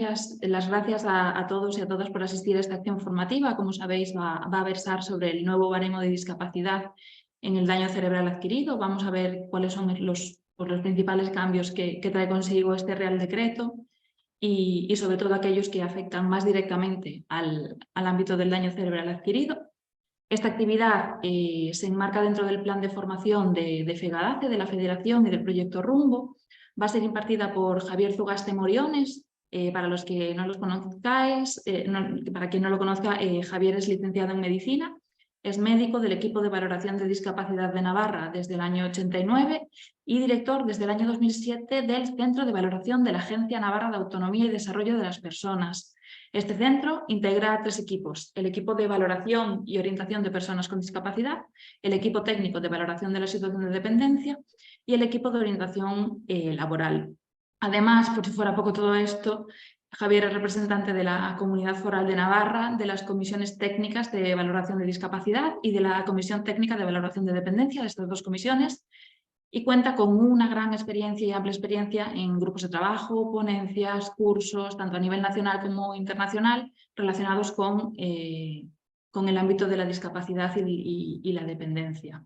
las gracias a todos y a todas por asistir a esta acción formativa. Como sabéis, va a versar sobre el nuevo baremo de discapacidad en el daño cerebral adquirido. Vamos a ver cuáles son los principales cambios que trae consigo este Real Decreto y sobre todo aquellos que afectan más directamente al ámbito del daño cerebral adquirido. Esta actividad se enmarca dentro del plan de formación de FEGADACE, de la Federación y del proyecto Rumbo. Va a ser impartida por Javier Zugaste Moriones. Para los que no los conozcáis, para quien no lo conozca, Javier es licenciado en Medicina, es médico del equipo de valoración de discapacidad de Navarra desde el año 89 y director desde el año 2007 del Centro de Valoración de la Agencia Navarra de Autonomía y Desarrollo de las Personas. Este centro integra 3 equipos: el equipo de valoración y orientación de personas con discapacidad, el equipo técnico de valoración de la situación de dependencia y el equipo de orientación laboral. Además, por si fuera poco todo esto, Javier es representante de la Comunidad Foral de Navarra, de las comisiones técnicas de valoración de discapacidad y de la Comisión Técnica de Valoración de Dependencia, de estas 2 comisiones, y cuenta con una gran experiencia y amplia experiencia en grupos de trabajo, ponencias, cursos, tanto a nivel nacional como internacional, relacionados con el ámbito de la discapacidad y la dependencia.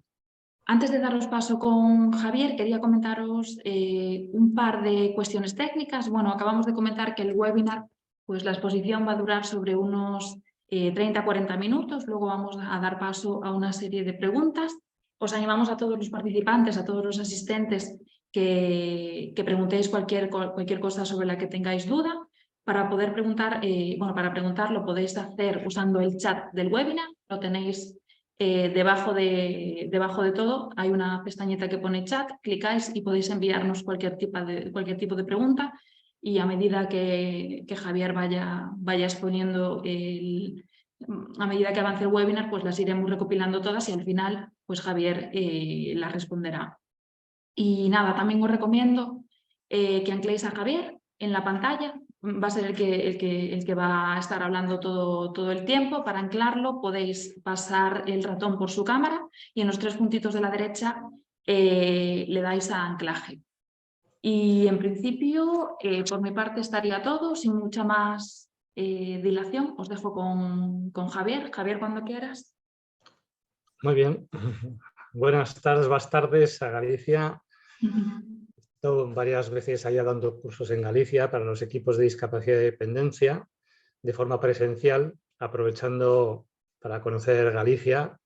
Antes de daros paso con Javier, quería comentaros un par de cuestiones técnicas. Bueno, acabamos de comentar que el webinar, pues la exposición va a durar sobre unos 30-40 minutos. Luego vamos a dar paso a una serie de preguntas. Os animamos a todos los participantes, a todos los asistentes, que preguntéis cualquier cosa sobre la que tengáis duda. Para poder preguntar, para preguntar lo podéis hacer usando el chat del webinar. Lo tenéis debajo de todo hay una pestañita que pone chat, clicáis y podéis enviarnos cualquier tipo de pregunta, y a medida que Javier vaya exponiendo, a medida que avance el webinar, pues las iremos recopilando todas y al final pues Javier las responderá. Y nada, también os recomiendo que ancléis a Javier en la pantalla. Va a ser el que va a estar hablando todo el tiempo. Para anclarlo podéis pasar el ratón por su cámara y en los 3 puntitos de la derecha le dais a anclaje. Y en principio, por mi parte estaría todo. Sin mucha más dilación, os dejo con Javier. Javier, cuando quieras. Muy bien. Buenas tardes a Galicia. He estado varias veces allá dando cursos en Galicia para los equipos de discapacidad y dependencia de forma presencial, aprovechando para conocer Galicia,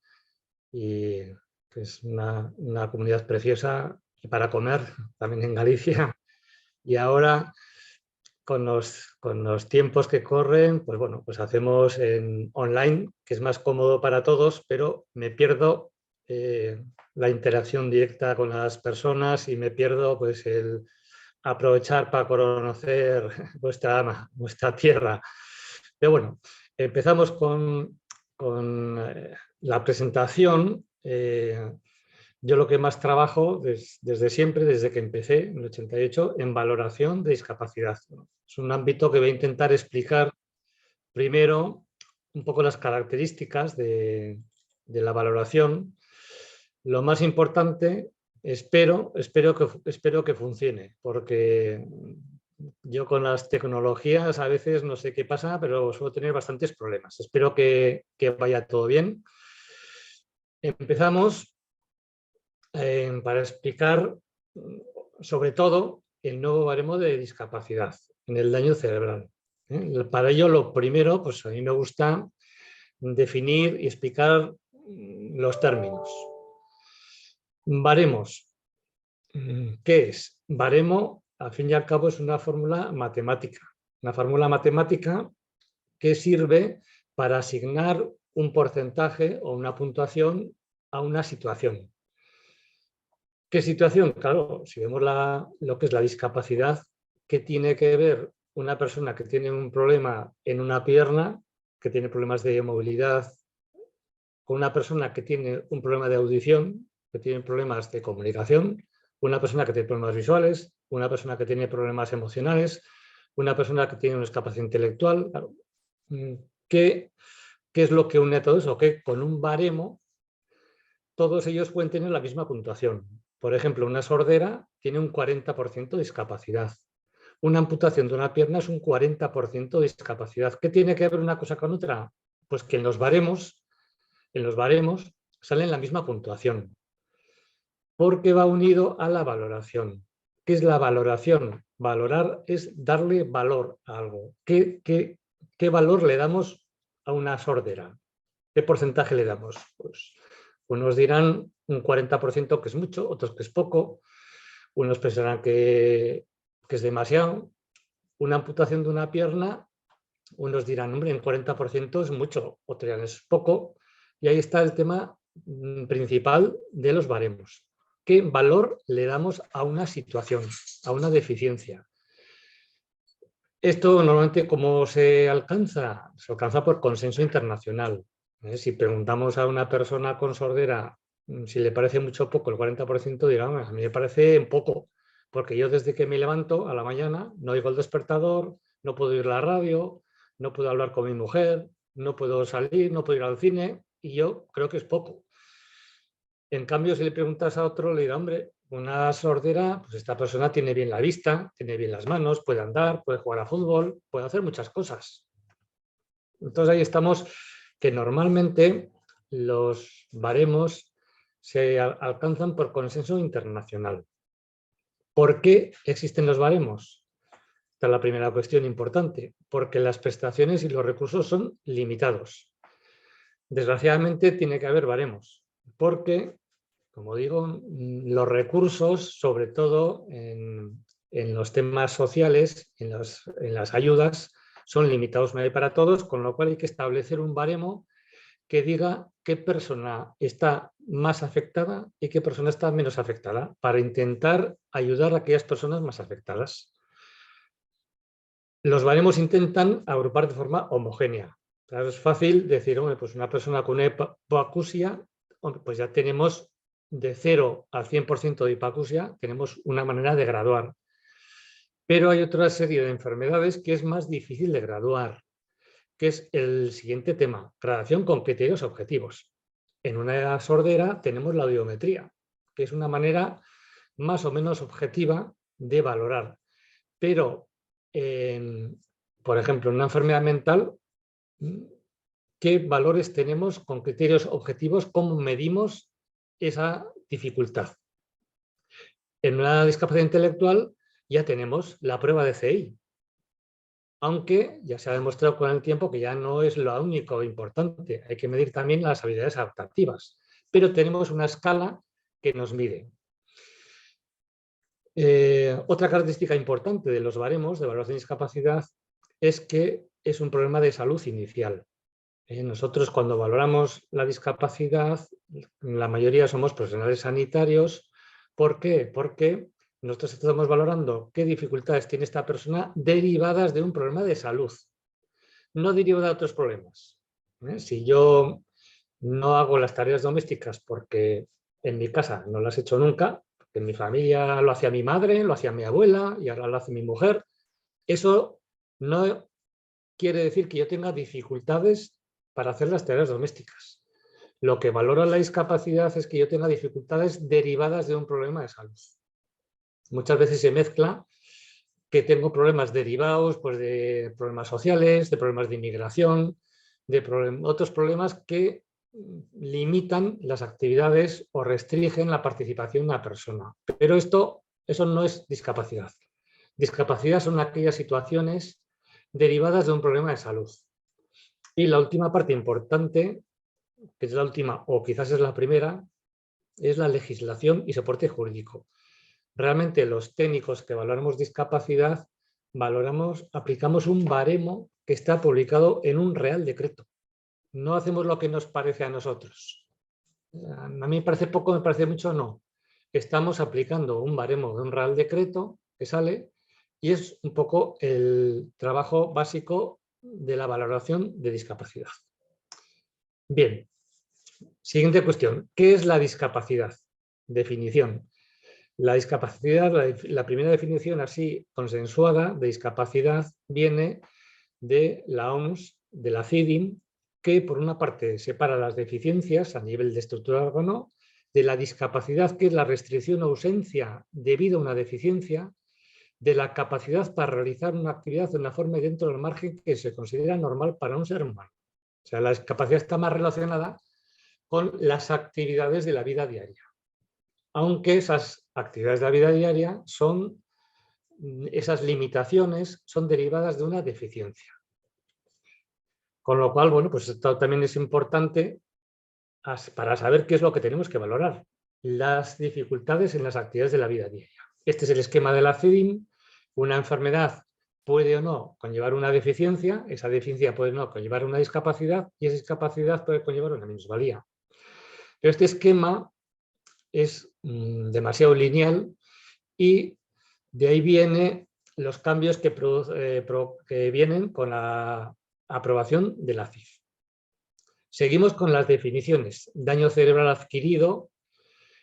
y que es una comunidad preciosa, y para comer también en Galicia. Y ahora, con los tiempos que corren, pues bueno, pues hacemos en online, que es más cómodo para todos, pero me pierdo la interacción directa con las personas y me pierdo pues el aprovechar para conocer vuestra tierra. Pero bueno, empezamos con la presentación. Yo lo que más trabajo desde siempre, desde que empecé en el 88, en valoración de discapacidad. Es un ámbito que voy a intentar explicar primero un poco las características de la valoración. Lo más importante, espero que funcione, porque yo con las tecnologías a veces no sé qué pasa, pero suelo tener bastantes problemas. Espero que vaya todo bien. Empezamos para explicar sobre todo el nuevo baremo de discapacidad en el daño cerebral. Para ello, lo primero, pues a mí me gusta definir y explicar los términos. Baremos. ¿Qué es? Baremo, al fin y al cabo, es una fórmula matemática. Una fórmula matemática que sirve para asignar un porcentaje o una puntuación a una situación. ¿Qué situación? Claro, si vemos lo que es la discapacidad, ¿qué tiene que ver una persona que tiene un problema en una pierna, que tiene problemas de movilidad, con una persona que tiene un problema de audición, que tiene problemas de comunicación, una persona que tiene problemas visuales, una persona que tiene problemas emocionales, una persona que tiene una discapacidad intelectual? Claro. ¿Qué es lo que une a todo eso? Que con un baremo todos ellos pueden tener la misma puntuación. Por ejemplo, una sordera tiene un 40% de discapacidad. una amputación de una pierna es un 40% de discapacidad. ¿Qué tiene que ver una cosa con otra? Pues que en los baremos sale la misma puntuación, porque va unido a la valoración. ¿Qué es la valoración? Valorar es darle valor a algo. ¿Qué valor le damos a una sordera? ¿Qué porcentaje le damos? Pues unos dirán un 40% que es mucho, otros que es poco, unos pensarán que es demasiado. Una amputación de una pierna, unos dirán, hombre, el 40% es mucho, otros dirán es poco, y ahí está el tema principal de los baremos. ¿Qué valor le damos a una situación, a una deficiencia? Esto normalmente, ¿cómo se alcanza? Se alcanza por consenso internacional. Si preguntamos a una persona con sordera si le parece mucho o poco, el 40% dirá, a mí me parece poco, porque yo desde que me levanto a la mañana no oigo el despertador, no puedo oír la radio, no puedo hablar con mi mujer, no puedo salir, no puedo ir al cine, y yo creo que es poco. En cambio, si le preguntas a otro, le dirá, hombre, una sordera, pues esta persona tiene bien la vista, tiene bien las manos, puede andar, puede jugar a fútbol, puede hacer muchas cosas. Entonces ahí estamos, que normalmente los baremos se alcanzan por consenso internacional. ¿Por qué existen los baremos? Esta es la primera cuestión importante, porque las prestaciones y los recursos son limitados. Desgraciadamente tiene que haber baremos, porque, como digo, los recursos, sobre todo en los temas sociales, en las ayudas, son limitados, no hay para todos, con lo cual hay que establecer un baremo que diga qué persona está más afectada y qué persona está menos afectada, para intentar ayudar a aquellas personas más afectadas. Los baremos intentan agrupar de forma homogénea. Claro, es fácil decir, hombre, pues una persona con hipoacusia, pues ya tenemos de 0 al 100% de hipoacusia, tenemos una manera de graduar. Pero hay otra serie de enfermedades que es más difícil de graduar, que es el siguiente tema, gradación con criterios objetivos. En una sordera tenemos la audiometría, que es una manera más o menos objetiva de valorar. Pero, por ejemplo, en una enfermedad mental, ¿qué valores tenemos con criterios objetivos? ¿Cómo medimos esa dificultad? En una discapacidad intelectual ya tenemos la prueba de CI, aunque ya se ha demostrado con el tiempo que ya no es lo único importante, hay que medir también las habilidades adaptativas, pero tenemos una escala que nos mide. Otra característica importante de los baremos de valoración de discapacidad es que es un problema de salud inicial. Nosotros, cuando valoramos la discapacidad, la mayoría somos profesionales sanitarios. ¿Por qué? Porque nosotros estamos valorando qué dificultades tiene esta persona derivadas de un problema de salud, no derivadas de otros problemas. Si yo no hago las tareas domésticas porque en mi casa no las he hecho nunca, porque en mi familia lo hacía mi madre, lo hacía mi abuela y ahora lo hace mi mujer, eso no quiere decir que yo tenga dificultades para hacer las tareas domésticas. Lo que valora la discapacidad es que yo tenga dificultades derivadas de un problema de salud. Muchas veces se mezcla que tengo problemas derivados pues, de problemas sociales, de problemas de inmigración, de otros problemas que limitan las actividades o restringen la participación de una persona. Pero eso no es discapacidad. Discapacidad son aquellas situaciones derivadas de un problema de salud. Y la última parte importante, que es la última o quizás es la primera, es la legislación y soporte jurídico. Realmente los técnicos que valoramos discapacidad, aplicamos un baremo que está publicado en un Real Decreto. No hacemos lo que nos parece a nosotros. A mí me parece poco, me parece mucho, no. Estamos aplicando un baremo de un Real Decreto que sale y es un poco el trabajo básico de la valoración de discapacidad. Bien, siguiente cuestión. ¿Qué es la discapacidad? Definición. La discapacidad, la primera definición así consensuada de discapacidad viene de la OMS, de la CIDIM, que por una parte separa las deficiencias a nivel de estructura del órgano, de la discapacidad, que es la restricción o ausencia debido a una deficiencia, de la capacidad para realizar una actividad de una forma y dentro del margen que se considera normal para un ser humano. O sea, la discapacidad está más relacionada con las actividades de la vida diaria. Aunque esas actividades de la vida diaria esas limitaciones son derivadas de una deficiencia. Con lo cual, bueno, pues esto también es importante para saber qué es lo que tenemos que valorar. Las dificultades en las actividades de la vida diaria. Este es el esquema de la CEDIM. Una enfermedad puede o no conllevar una deficiencia, esa deficiencia puede o no conllevar una discapacidad y esa discapacidad puede conllevar una minusvalía. Pero este esquema es demasiado lineal y de ahí vienen los cambios que vienen con la aprobación de la CIF. Seguimos con las definiciones. Daño cerebral adquirido.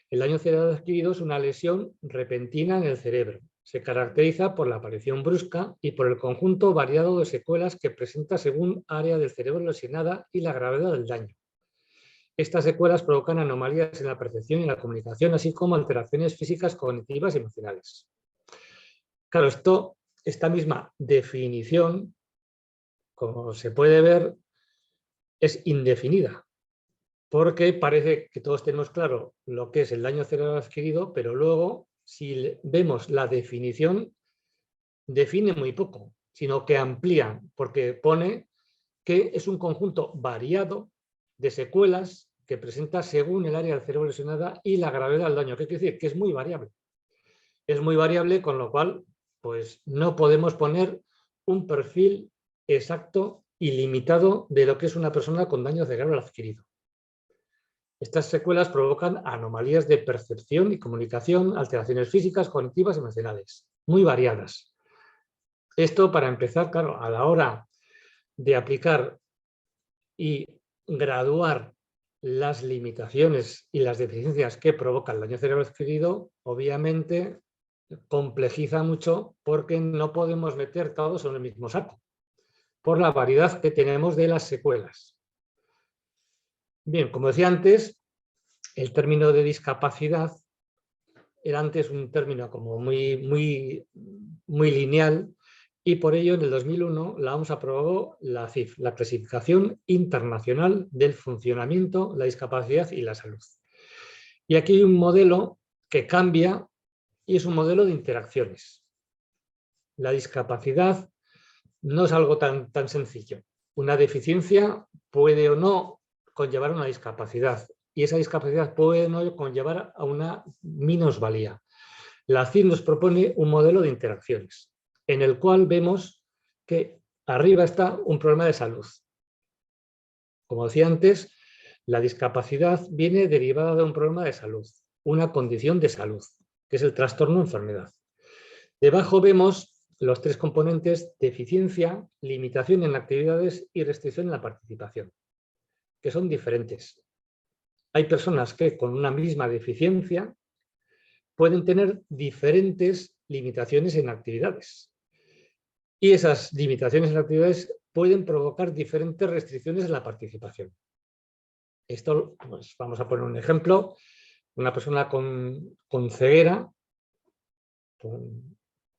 El daño cerebral adquirido es una lesión repentina en el cerebro. Se caracteriza por la aparición brusca y por el conjunto variado de secuelas que presenta según área del cerebro lesionada y la gravedad del daño. Estas secuelas provocan anomalías en la percepción y la comunicación, así como alteraciones físicas, cognitivas y emocionales. Claro, esta misma definición, como se puede ver, es indefinida, porque parece que todos tenemos claro lo que es el daño cerebral adquirido, pero luego, si vemos la definición, define muy poco, sino que amplía, porque pone que es un conjunto variado de secuelas que presenta según el área del cerebro lesionada y la gravedad del daño. ¿Qué quiere decir? Que es muy variable. Es muy variable, con lo cual pues no podemos poner un perfil exacto y limitado de lo que es una persona con daño cerebral adquirido. Estas secuelas provocan anomalías de percepción y comunicación, alteraciones físicas, cognitivas y emocionales, muy variadas. Esto, para empezar, claro, a la hora de aplicar y graduar las limitaciones y las deficiencias que provoca el daño cerebral adquirido, obviamente complejiza mucho porque no podemos meter todos en el mismo saco, por la variedad que tenemos de las secuelas. Bien, como decía antes, el término de discapacidad era antes un término como muy lineal y por ello en el 2001 la OMS aprobó la CIF, la Clasificación Internacional del Funcionamiento, la Discapacidad y la Salud. Y aquí hay un modelo que cambia y es un modelo de interacciones. La discapacidad no es algo tan sencillo. Una deficiencia puede o no conllevar una discapacidad y esa discapacidad puede o no conllevar a una minusvalía. La CIF nos propone un modelo de interacciones en el cual vemos que arriba está un problema de salud. Como decía antes, la discapacidad viene derivada de un problema de salud, una condición de salud, que es el trastorno o enfermedad. Debajo vemos los tres componentes: deficiencia, limitación en actividades y restricción en la participación, que son diferentes. Hay personas que con una misma deficiencia pueden tener diferentes limitaciones en actividades. Y esas limitaciones en actividades pueden provocar diferentes restricciones en la participación. Esto, pues, vamos a poner un ejemplo. Una persona con ceguera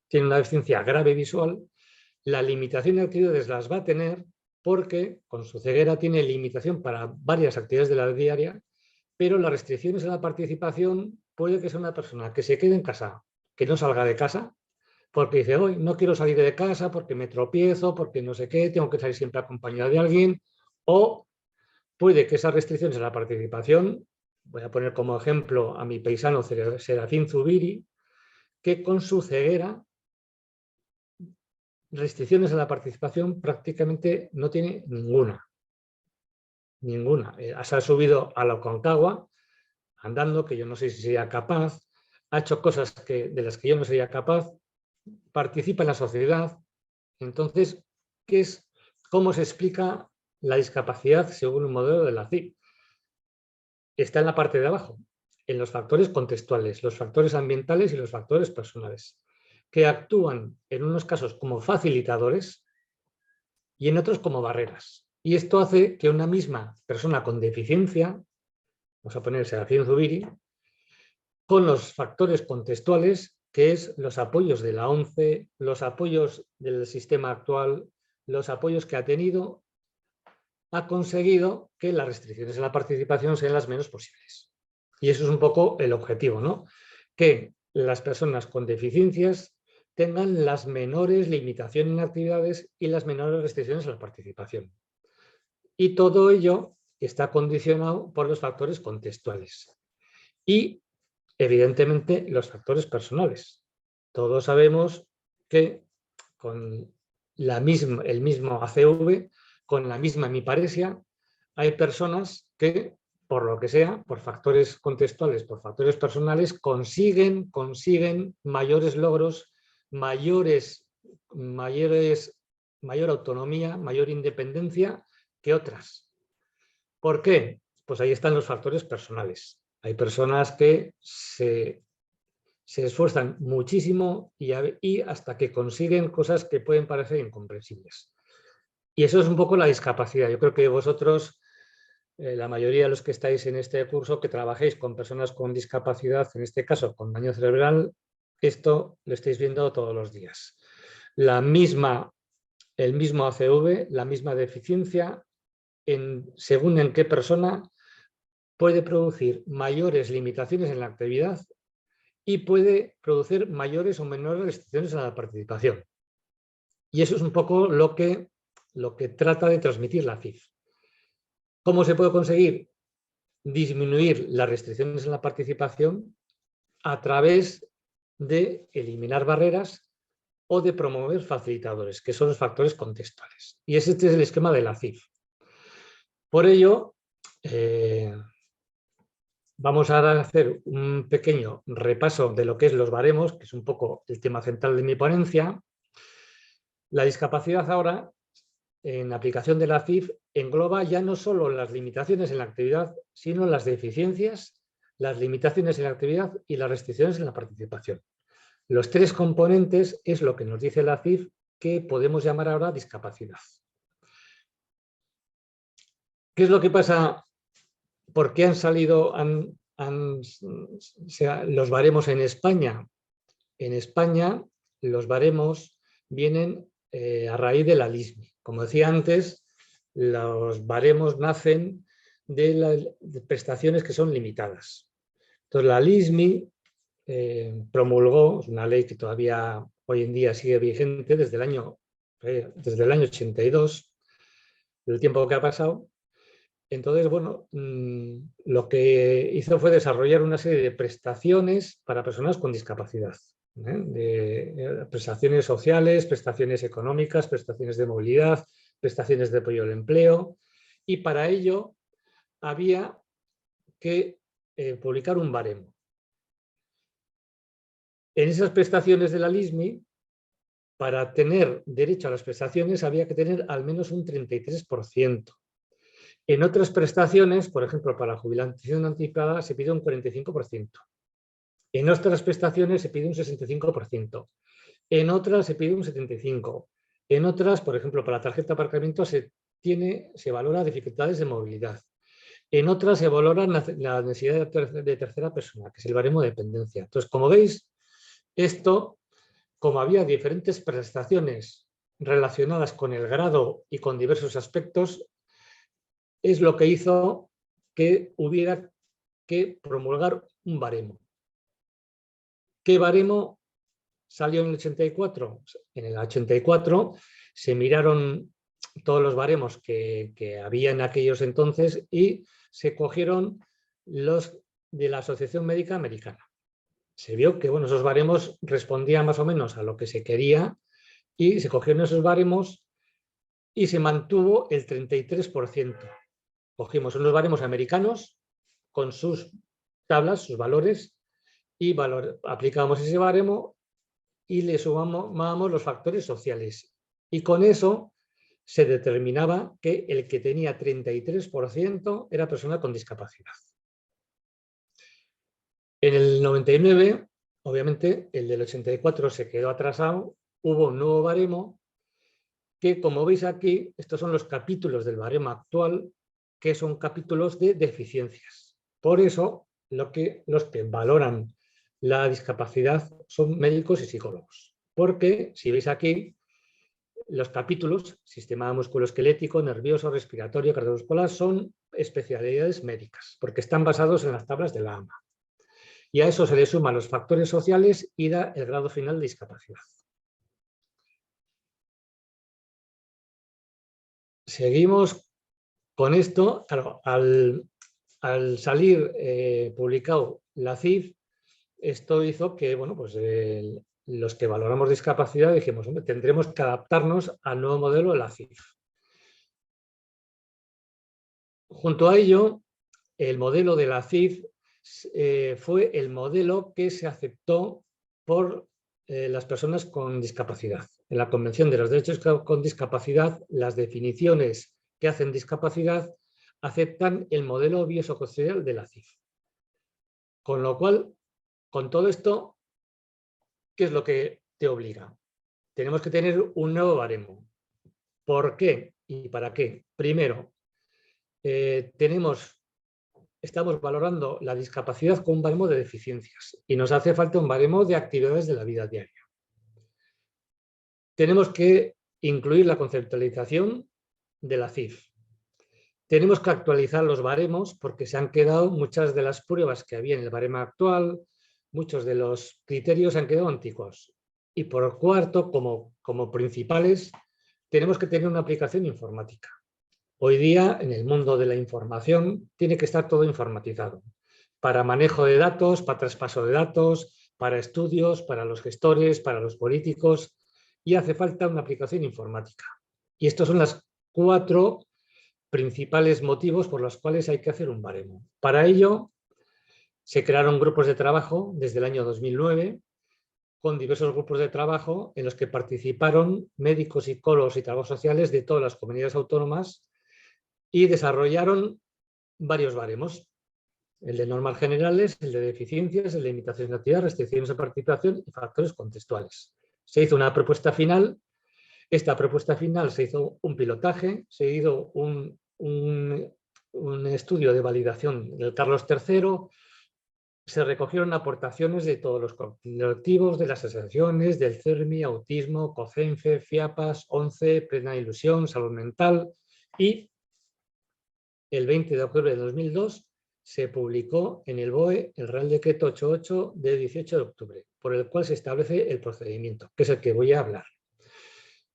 tiene una deficiencia grave visual. La limitación de actividades las va a tener porque con su ceguera tiene limitación para varias actividades de la vida diaria, pero las restricciones en la participación puede que sea una persona que se quede en casa, que no salga de casa, porque dice, hoy no quiero salir de casa porque me tropiezo, porque no sé qué, tengo que salir siempre acompañado de alguien, o puede que esas restricciones en la participación, voy a poner como ejemplo a mi paisano Serafín Zubiri, que con su ceguera, restricciones en la participación prácticamente no tiene ninguna. Ninguna. Se ha subido a la Aconcagua andando, que yo no sé si sería capaz, ha hecho cosas de las que yo no sería capaz, participa en la sociedad. Entonces, ¿cómo se explica la discapacidad según un modelo de la CIF? Está en la parte de abajo, en los factores contextuales, los factores ambientales y los factores personales, que actúan en unos casos como facilitadores y en otros como barreras. Y esto hace que una misma persona con deficiencia, vamos a poner Serafín Zubiri, con los factores contextuales que es los apoyos de la ONCE, los apoyos del sistema actual, los apoyos que ha tenido, ha conseguido que las restricciones en la participación sean las menos posibles. Y eso es un poco el objetivo, ¿no? Que las personas con deficiencias tengan las menores limitaciones en actividades y las menores restricciones a la participación. Y todo ello está condicionado por los factores contextuales y, evidentemente, los factores personales. Todos sabemos que con el mismo ACV, con la misma hemiparesia, hay personas que, por lo que sea, por factores contextuales, por factores personales, consiguen mayores logros, mayor autonomía, mayor independencia que otras. ¿Por qué? Pues ahí están los factores personales. Hay personas que se esfuerzan muchísimo y hasta que consiguen cosas que pueden parecer incomprensibles. Y eso es un poco la discapacidad. Yo creo que vosotros, la mayoría de los que estáis en este curso, que trabajéis con personas con discapacidad, en este caso con daño cerebral, esto lo estáis viendo todos los días. El mismo ACV, la misma deficiencia, según en qué persona, puede producir mayores limitaciones en la actividad y puede producir mayores o menores restricciones a la participación. Y eso es un poco lo que trata de transmitir la CIF. ¿Cómo se puede conseguir? Disminuir las restricciones en la participación a través de eliminar barreras o de promover facilitadores, que son los factores contextuales. Y este es el esquema de la CIF. Por ello, vamos a hacer un pequeño repaso de lo que es los baremos, que es un poco el tema central de mi ponencia. La discapacidad ahora, en aplicación de la CIF, engloba ya no solo las limitaciones en la actividad, sino las deficiencias, las limitaciones en la actividad y las restricciones en la participación. Los tres componentes es lo que nos dice la CIF que podemos llamar ahora discapacidad. ¿Qué es lo que pasa? ¿Por qué han salido los baremos en España? En España los baremos vienen a raíz de la LISMI. Como decía antes, los baremos nacen de las prestaciones que son limitadas. Entonces la LISMI promulgó, es una ley que todavía hoy en día sigue vigente desde el año 82, el tiempo que ha pasado. Entonces, bueno, lo que hizo fue desarrollar una serie de prestaciones para personas con discapacidad. De prestaciones sociales, prestaciones económicas, prestaciones de movilidad, prestaciones de apoyo al empleo. Y para ello había que publicar un baremo. En esas prestaciones de la LISMI, para tener derecho a las prestaciones había que tener al menos un 33%. En otras prestaciones, por ejemplo, para la jubilación anticipada, se pide un 45%. En otras prestaciones se pide un 65%. En otras se pide un 75%. En otras, por ejemplo, para la tarjeta de aparcamiento se valora dificultades de movilidad. En otras se valora la necesidad de tercera persona, que es el baremo de dependencia. Entonces, como veis, esto, como había diferentes prestaciones relacionadas con el grado y con diversos aspectos, es lo que hizo que hubiera que promulgar un baremo. ¿Qué baremo salió en el 84? En el 84 se miraron todos los baremos que había en aquellos entonces y se cogieron los de la Asociación Médica Americana. Se vio que esos baremos respondían más o menos a lo que se quería y se cogieron esos baremos y se mantuvo el 33%. Cogimos unos baremos americanos con sus tablas, sus valores, y aplicábamos ese baremo y le sumábamos los factores sociales. Y con eso se determinaba que el que tenía 33% era persona con discapacidad. En el 99, obviamente, el del 84 se quedó atrasado, hubo un nuevo baremo que, como veis aquí, estos son los capítulos del baremo actual, que son capítulos de deficiencias. Por eso, los que valoran la discapacidad son médicos y psicólogos. Porque, si veis aquí, los capítulos, sistema musculoesquelético, nervioso, respiratorio, cardiovascular, son especialidades médicas, porque están basados en las tablas de la AMA. Y a eso se le suman los factores sociales y da el grado final de discapacidad. Seguimos con esto. Claro, al salir publicado la CIF, esto hizo que, bueno, pues los que valoramos discapacidad dijimos, hombre, tendremos que adaptarnos al nuevo modelo de la CIF. Junto a ello, el modelo de la CIF fue el modelo que se aceptó por las personas con discapacidad. En la Convención de los Derechos con Discapacidad, las definiciones que hacen discapacidad aceptan el modelo biopsicosocial de la CIF. Con lo cual, con todo esto, ¿qué es lo que te obliga? Tenemos que tener un nuevo baremo. ¿Por qué y para qué? Primero, estamos valorando la discapacidad con un baremo de deficiencias y nos hace falta un baremo de actividades de la vida diaria. Tenemos que incluir la conceptualización de la CIF. Tenemos que actualizar los baremos porque se han quedado muchas de las pruebas que había en el baremo actual, muchos de los criterios han quedado antiguos. Y por cuarto, como principales, tenemos que tener una aplicación informática. Hoy día, en el mundo de la información, tiene que estar todo informatizado. Para manejo de datos, para traspaso de datos, para estudios, para los gestores, para los políticos, y hace falta una aplicación informática. Y estos son los 4 principales motivos por los cuales hay que hacer un baremo. Para ello, se crearon grupos de trabajo desde el año 2009, con diversos grupos de trabajo en los que participaron médicos, psicólogos y trabajadores sociales de todas las comunidades autónomas y desarrollaron varios baremos. El de normas generales, el de deficiencias, el de limitaciones de actividad, restricciones de participación y factores contextuales. Se hizo una propuesta final. Esta propuesta final se hizo un pilotaje, se hizo un estudio de validación del Carlos III, se recogieron aportaciones de todos los colectivos, de las asociaciones, del CERMI, Autismo, COCENFE, FIAPAS, ONCE, Plena Ilusión, Salud Mental, y el 20 de octubre de 2002 se publicó en el BOE el Real Decreto 88 de 18 de octubre, por el cual se establece el procedimiento, que es el que voy a hablar.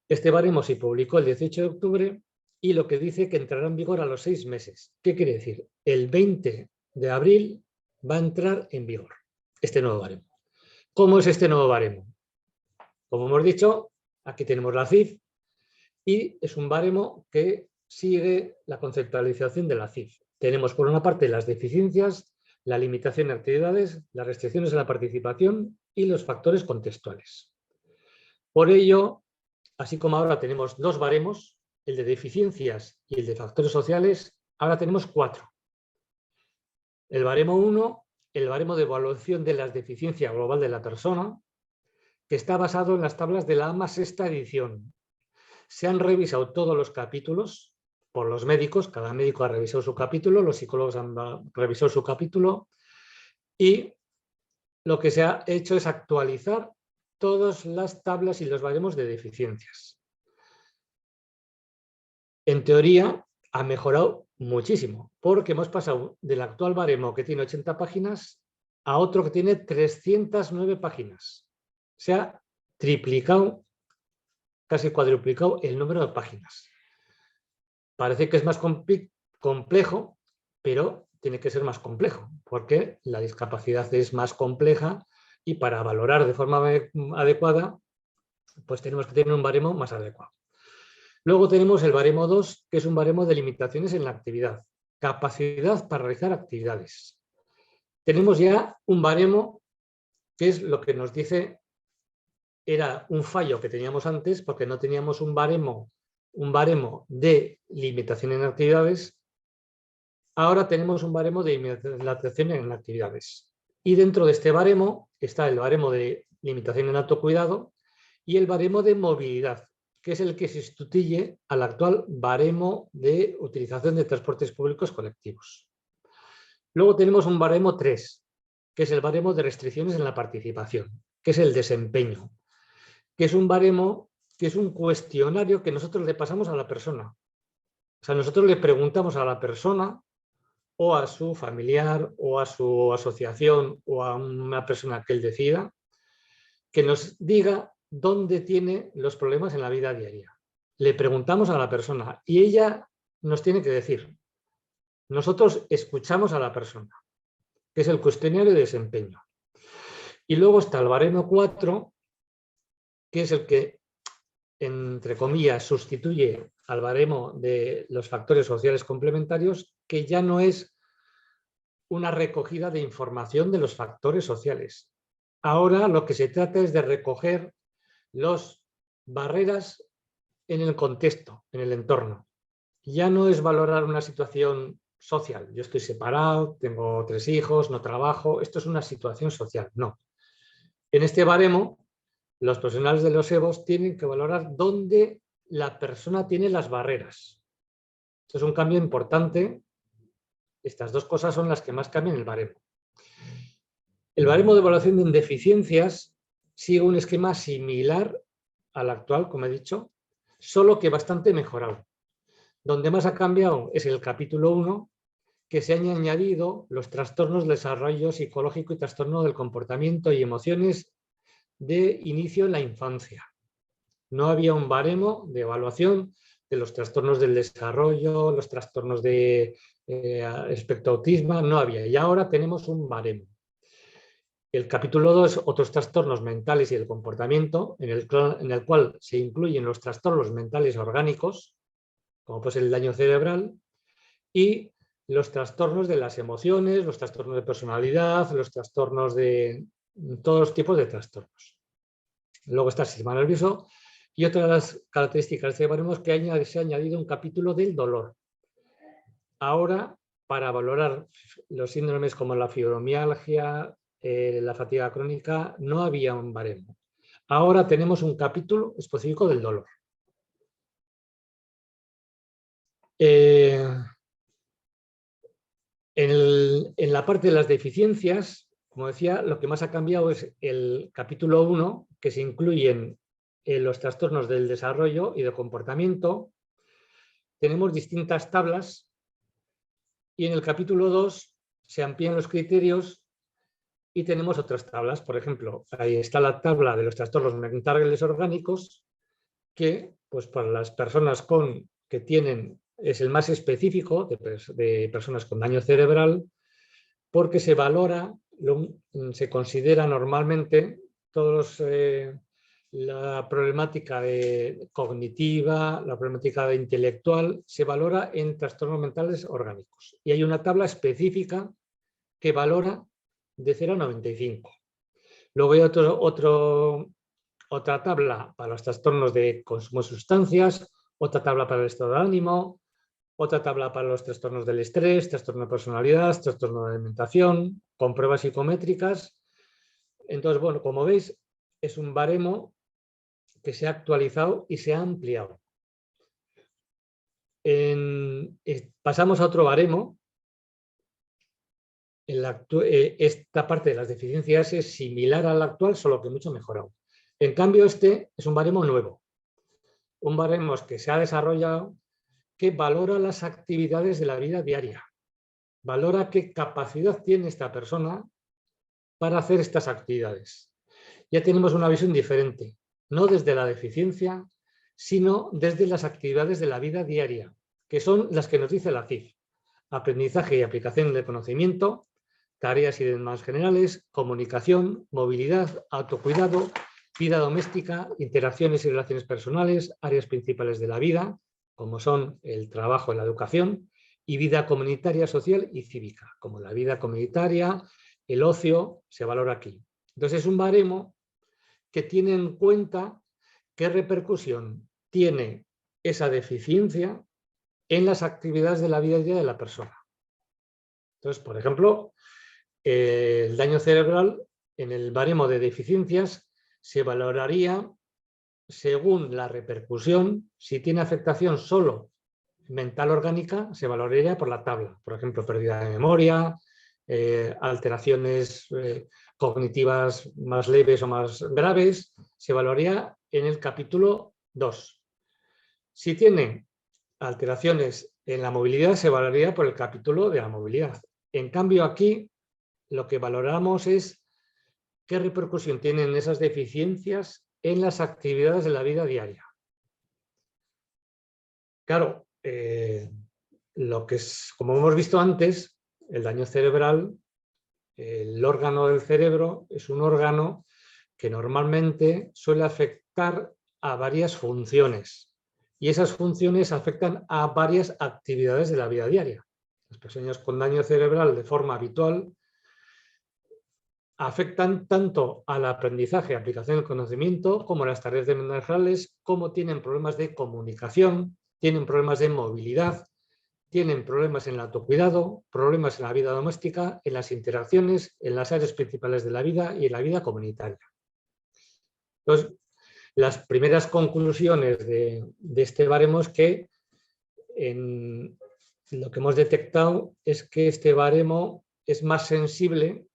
Este baremo se publicó el 18 de octubre y lo que dice que entrará en vigor a los 6 meses. ¿Qué quiere decir? El 20 de abril va a entrar en vigor este nuevo baremo. ¿Cómo es este nuevo baremo? Como hemos dicho, aquí tenemos la CIF y es un baremo que sigue la conceptualización de la CIF. Tenemos por una parte las deficiencias, la limitación de actividades, las restricciones a la participación y los factores contextuales. Por ello, así como ahora tenemos 2 baremos, el de deficiencias y el de factores sociales, ahora tenemos 4. El baremo 1, el baremo de evaluación de las deficiencias global de la persona, que está basado en las tablas de la AMA sexta edición. Se han revisado todos los capítulos por los médicos, cada médico ha revisado su capítulo, los psicólogos han revisado su capítulo y lo que se ha hecho es actualizar todas las tablas y los baremos de deficiencias. En teoría ha mejorado muchísimo, porque hemos pasado del actual baremo que tiene 80 páginas a otro que tiene 309 páginas. Se ha triplicado, casi cuadruplicado el número de páginas. Parece que es más complejo, pero tiene que ser más complejo, porque la discapacidad es más compleja y para valorar de forma adecuada, pues tenemos que tener un baremo más adecuado. Luego tenemos el baremo 2, que es un baremo de limitaciones en la actividad. Capacidad para realizar actividades. Tenemos ya un baremo que es lo que nos dice, era un fallo que teníamos antes porque no teníamos un baremo de limitación en actividades. Ahora tenemos un baremo de limitación en actividades. Y dentro de este baremo está el baremo de limitación en autocuidado y el baremo de movilidad, que es el que sustituye al actual baremo de utilización de transportes públicos colectivos. Luego tenemos un baremo 3, que que es el baremo de restricciones en la participación, que es el desempeño, que es un baremo, que es un cuestionario que nosotros le pasamos a la persona. O sea, nosotros le preguntamos a la persona o a su familiar o a su asociación o a una persona que él decida, que nos diga dónde tiene los problemas en la vida diaria. Le preguntamos a la persona y ella nos tiene que decir. Nosotros escuchamos a la persona, que es el cuestionario de desempeño. Y luego está el baremo 4, que es el que, entre comillas, sustituye al baremo de los factores sociales complementarios, que ya no es una recogida de información de los factores sociales. Ahora lo que se trata es de recoger las barreras en el contexto, en el entorno. Ya no es valorar una situación social. Yo estoy separado, tengo 3 hijos, no trabajo. Esto es una situación social. No. En este baremo, los profesionales de los EVOs tienen que valorar dónde la persona tiene las barreras. Esto es un cambio importante. Estas 2 cosas son las que más cambian el baremo. El baremo de evaluación de deficiencias sigue un esquema similar al actual, como he dicho, solo que bastante mejorado. Donde más ha cambiado es el capítulo 1, que se han añadido los trastornos de desarrollo psicológico y trastorno del comportamiento y emociones de inicio en la infancia. No había un baremo de evaluación de los trastornos del desarrollo, los trastornos de espectro autismo, no había. Y ahora tenemos un baremo. El capítulo 2, otros trastornos mentales y el comportamiento, en el cual se incluyen los trastornos mentales orgánicos, como pues el daño cerebral, y los trastornos de las emociones, los trastornos de personalidad, los trastornos de todos los tipos de trastornos. Luego está el sistema nervioso y otra de las características de baremo es que se ha añadido un capítulo del dolor. Ahora, para valorar los síndromes como la fibromialgia, la fatiga crónica, no había un baremo. Ahora tenemos un capítulo específico del dolor. En la parte de las deficiencias, como decía, lo que más ha cambiado es el capítulo 1, que se incluyen los trastornos del desarrollo y del comportamiento. Tenemos distintas tablas y en el capítulo 2 se amplían los criterios y tenemos otras tablas. Por ejemplo, ahí está la tabla de los trastornos mentales orgánicos, que pues para las personas que tienen, es el más específico de personas con daño cerebral, porque se valora, se considera normalmente todos la problemática cognitiva, la problemática intelectual, se valora en trastornos mentales orgánicos. Y hay una tabla específica que valora de 0 a 95. Luego hay otra tabla para los trastornos de consumo de sustancias, otra tabla para el estado de ánimo, otra tabla para los trastornos del estrés, trastorno de personalidad, trastorno de alimentación, con pruebas psicométricas. Entonces, bueno, como veis, es un baremo que se ha actualizado y se ha ampliado. Pasamos a otro baremo. Esta parte de las deficiencias es similar al actual, solo que mucho mejorado. En cambio, este es un baremo nuevo. Un baremo que se ha desarrollado que valora las actividades de la vida diaria. Valora qué capacidad tiene esta persona para hacer estas actividades. Ya tenemos una visión diferente, no desde la deficiencia, sino desde las actividades de la vida diaria, que son las que nos dice la CIF. Aprendizaje y aplicación del conocimiento, tareas y demás generales, comunicación, movilidad, autocuidado, vida doméstica, interacciones y relaciones personales, áreas principales de la vida, como son el trabajo y la educación, y vida comunitaria, social y cívica, como la vida comunitaria, el ocio, se valora aquí. Entonces es un baremo que tiene en cuenta qué repercusión tiene esa deficiencia en las actividades de la vida diaria de la persona. Entonces, por ejemplo, el daño cerebral en el baremo de deficiencias se valoraría según la repercusión. Si tiene afectación solo mental orgánica, se valoraría por la tabla. Por ejemplo, pérdida de memoria, alteraciones cognitivas más leves o más graves, se evaluaría en el capítulo 2. Si tiene alteraciones en la movilidad, se evaluaría por el capítulo de la movilidad. En cambio, aquí lo que valoramos es qué repercusión tienen esas deficiencias en las actividades de la vida diaria. Claro, lo que es, como hemos visto antes, el daño cerebral, el órgano del cerebro es un órgano que normalmente suele afectar a varias funciones y esas funciones afectan a varias actividades de la vida diaria. Las personas con daño cerebral de forma habitual afectan tanto al aprendizaje, aplicación del conocimiento, como a las tareas manageriales, como tienen problemas de comunicación, tienen problemas de movilidad, tienen problemas en el autocuidado, problemas en la vida doméstica, en las interacciones, en las áreas principales de la vida y en la vida comunitaria. Entonces, las primeras conclusiones de este baremo es que lo que hemos detectado es que este baremo es más sensible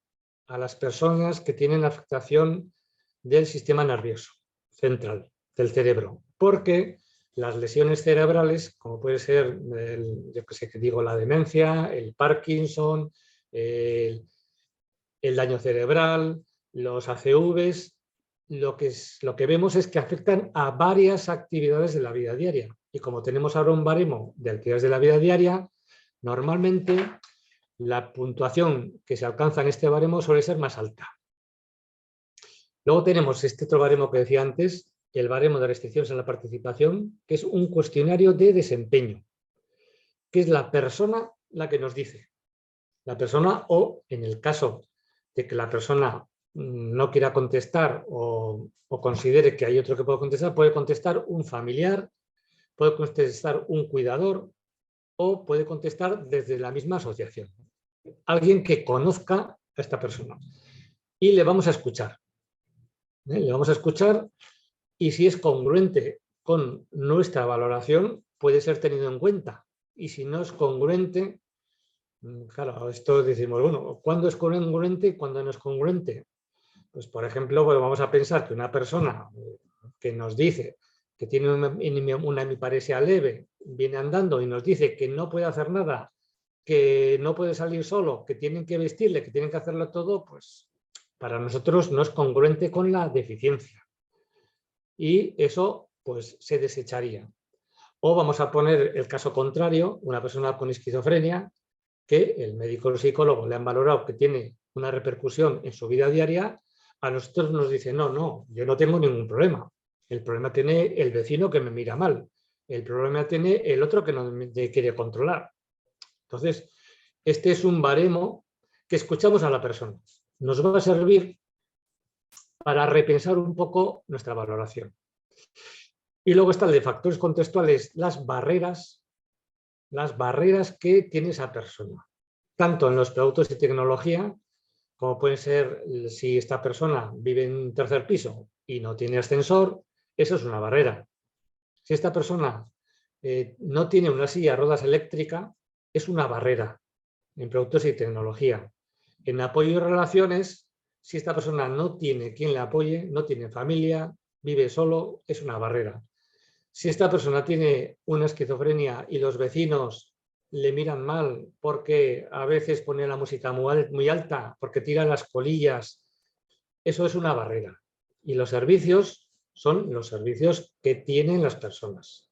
a las personas que tienen afectación del sistema nervioso central, del cerebro, porque las lesiones cerebrales, como puede ser, la demencia, el Parkinson, el daño cerebral, los ACVs, lo que vemos es que afectan a varias actividades de la vida diaria. Y como tenemos ahora un baremo de actividades de la vida diaria, normalmente la puntuación que se alcanza en este baremo suele ser más alta. Luego tenemos este otro baremo que decía antes, el baremo de restricciones en la participación, que es un cuestionario de desempeño, que es la persona la que nos dice. La persona, o en el caso de que la persona no quiera contestar o considere que hay otro que puede contestar un familiar, puede contestar un cuidador o puede contestar desde la misma asociación. Alguien que conozca a esta persona. Y le vamos a escuchar. Le vamos a escuchar y si es congruente con nuestra valoración, puede ser tenido en cuenta. Y si no es congruente, claro, esto decimos, bueno, ¿cuándo es congruente y cuándo no es congruente? Pues, por ejemplo, bueno, vamos a pensar que una persona que nos dice que tiene una hemiparesia leve, viene andando y nos dice que no puede hacer nada, que no puede salir solo, que tienen que vestirle, que tienen que hacerlo todo, pues para nosotros no es congruente con la deficiencia. Y eso pues se desecharía. O vamos a poner el caso contrario, una persona con esquizofrenia, que el médico o el psicólogo le han valorado que tiene una repercusión en su vida diaria, a nosotros nos dice, no, yo no tengo ningún problema. El problema tiene el vecino que me mira mal. El problema tiene el otro que no me quiere controlar. Entonces, este es un baremo que escuchamos a la persona. Nos va a servir para repensar un poco nuestra valoración. Y luego está el de factores contextuales, las barreras que tiene esa persona. Tanto en los productos de tecnología, como puede ser si esta persona vive en un tercer piso y no tiene ascensor, eso es una barrera. Si esta persona no tiene una silla de ruedas eléctrica, es una barrera en productos y tecnología. En apoyo y relaciones, si esta persona no tiene quien le apoye, no tiene familia, vive solo, es una barrera. Si esta persona tiene una esquizofrenia y los vecinos le miran mal porque a veces pone la música muy alta, porque tira las colillas, eso es una barrera. Y los servicios son los servicios que tienen las personas.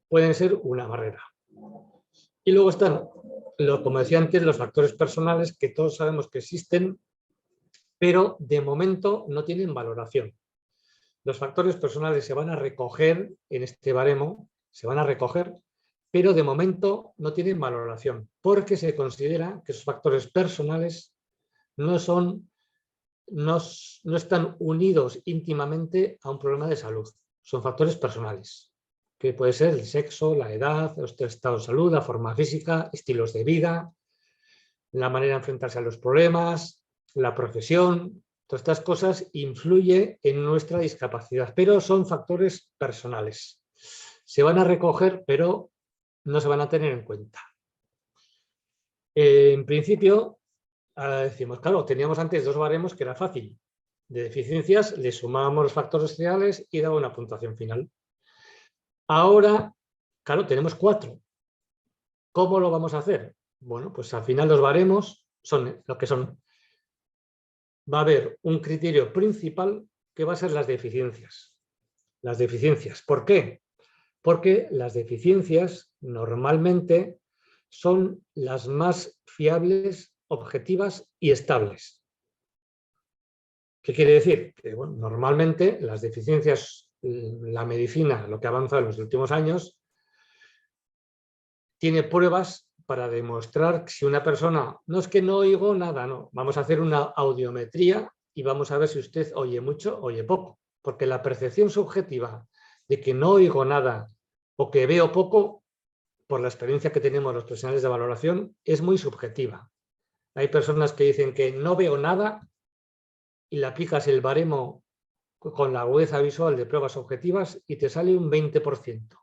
Pueden ser una barrera. Y luego están, como decía antes, los factores personales que todos sabemos que existen, pero de momento no tienen valoración. Los factores personales se van a recoger en este baremo, se van a recoger, pero de momento no tienen valoración, porque se considera que esos factores personales no están unidos íntimamente a un problema de salud. Son factores personales, que puede ser el sexo, la edad, el estado de salud, la forma física, estilos de vida, la manera de enfrentarse a los problemas, la profesión. Todas estas cosas influyen en nuestra discapacidad, pero son factores personales. Se van a recoger, pero no se van a tener en cuenta. En principio, Ahora decimos, claro, teníamos antes 2 baremos que era fácil. De deficiencias le sumábamos los factores sociales y daba una puntuación final. Ahora, claro, tenemos 4. ¿Cómo lo vamos a hacer? Bueno, pues al final los baremos son lo que son. Va a haber un criterio principal que va a ser las deficiencias. Las deficiencias. ¿Por qué? Porque las deficiencias normalmente son las más fiables, objetivas y estables. ¿Qué quiere decir? Que bueno, normalmente las deficiencias, la medicina, lo que ha avanzado en los últimos años, tiene pruebas para demostrar que si una persona, no es que no oigo nada, no, vamos a hacer una audiometría y vamos a ver si usted oye mucho, oye poco, porque la percepción subjetiva de que no oigo nada o que veo poco, por la experiencia que tenemos los profesionales de valoración, es muy subjetiva. Hay personas que dicen que no veo nada y le aplicas el baremo con la agudeza visual de pruebas objetivas y te sale un 20%.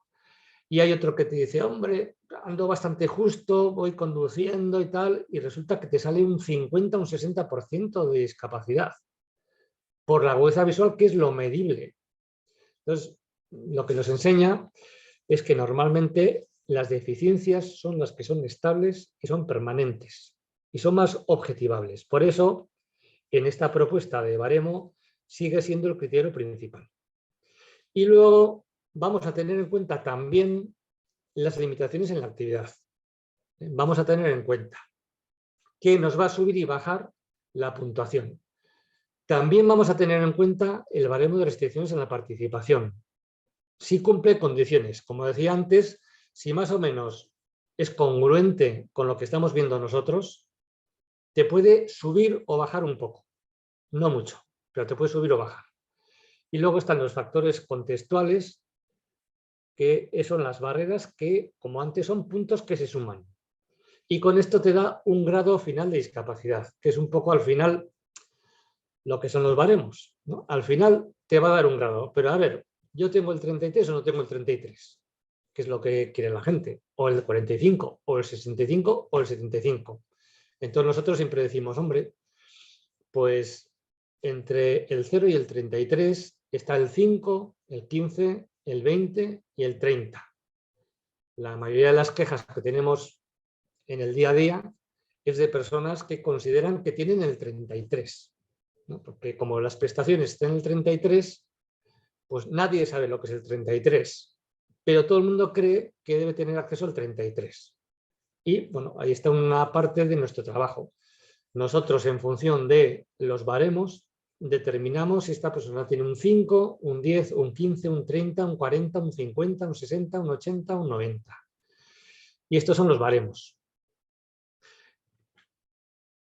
Y hay otro que te dice, hombre, ando bastante justo, voy conduciendo y tal, y resulta que te sale un 50, un 60% de discapacidad por la agudeza visual, que es lo medible. Entonces, lo que nos enseña es que normalmente las deficiencias son las que son estables y son permanentes y son más objetivables. Por eso, en esta propuesta de baremo sigue siendo el criterio principal. Y luego vamos a tener en cuenta también las limitaciones en la actividad. Vamos a tener en cuenta que nos va a subir y bajar la puntuación. También vamos a tener en cuenta el baremo de restricciones en la participación. Si cumple condiciones, como decía antes, si más o menos es congruente con lo que estamos viendo nosotros, te puede subir o bajar un poco. No mucho, pero te puede subir o bajar. Y luego están los factores contextuales, que son las barreras que, como antes, son puntos que se suman. Y con esto te da un grado final de discapacidad, que es un poco al final lo que son los baremos, ¿no? Al final te va a dar un grado, pero a ver, yo tengo el 33 o no tengo el 33, que es lo que quiere la gente, o el 45, o el 65, o el 75. Entonces nosotros siempre decimos, hombre, pues entre el 0 y el 33 está el 5, el 15, el 20 y el 30. La mayoría de las quejas que tenemos en el día a día es de personas que consideran que tienen el 33, ¿no? Porque como las prestaciones están en el 33, pues nadie sabe lo que es el 33, pero todo el mundo cree que debe tener acceso al 33. Y bueno, ahí está una parte de nuestro trabajo. Nosotros, en función de los baremos, determinamos si esta persona tiene un 5, un 10, un 15, un 30, un 40, un 50, un 60, un 80, un 90. Y estos son los baremos.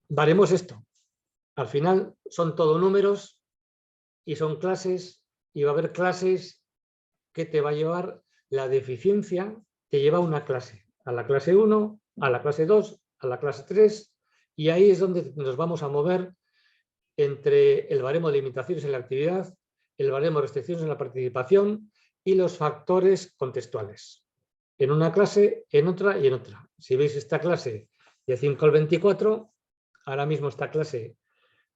Baremos esto. Al final son todo números y son clases, y va a haber clases que te va a llevar la deficiencia, te lleva a una clase, a la clase 1, a la clase 2, a la clase 3, y ahí es donde nos vamos a mover entre el baremo de limitaciones en la actividad, el baremo de restricciones en la participación y los factores contextuales. En una clase, en otra y en otra. Si veis esta clase de 5 al 24, ahora mismo esta clase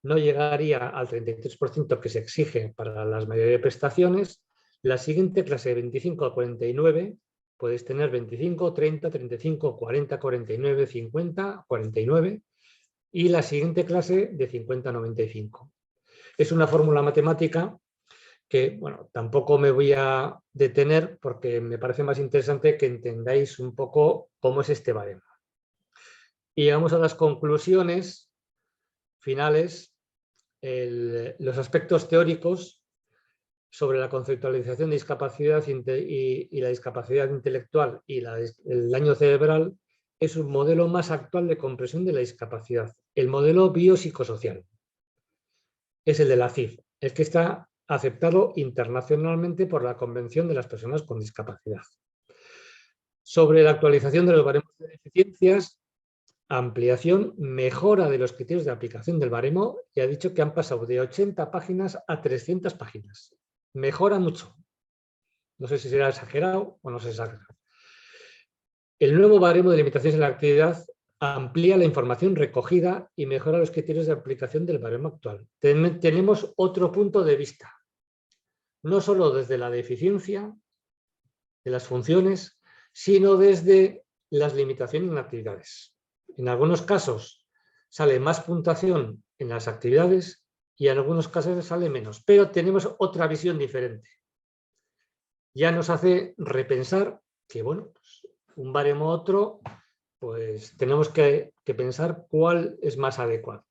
no llegaría al 33% que se exige para las mayoría de prestaciones. La siguiente clase de 25 a 49 podéis tener 25, 30, 35, 40, 49, 50, 49 y la siguiente clase de 50 a 95. Es una fórmula matemática que, bueno, tampoco me voy a detener porque me parece más interesante que entendáis un poco cómo es este baremo. Y llegamos a las conclusiones finales. Los aspectos teóricos sobre la conceptualización de discapacidad y la discapacidad intelectual y el daño cerebral es un modelo más actual de comprensión de la discapacidad, el modelo biopsicosocial. Es el de la CIF, el que está aceptado internacionalmente por la Convención de las Personas con Discapacidad. Sobre la actualización de los baremos de deficiencias, ampliación, mejora de los criterios de aplicación del baremo, y ha dicho que han pasado de 80 páginas a 300 páginas. Mejora mucho. No sé si será exagerado o no se exagerado. El nuevo baremo de limitaciones en la actividad amplía la información recogida y mejora los criterios de aplicación del baremo actual. Tenemos otro punto de vista, no solo desde la deficiencia de las funciones, sino desde las limitaciones en actividades. En algunos casos sale más puntuación en las actividades y en algunos casos sale menos, pero tenemos otra visión diferente. Ya nos hace repensar que, bueno, pues, un baremo u otro, pues tenemos que pensar cuál es más adecuado.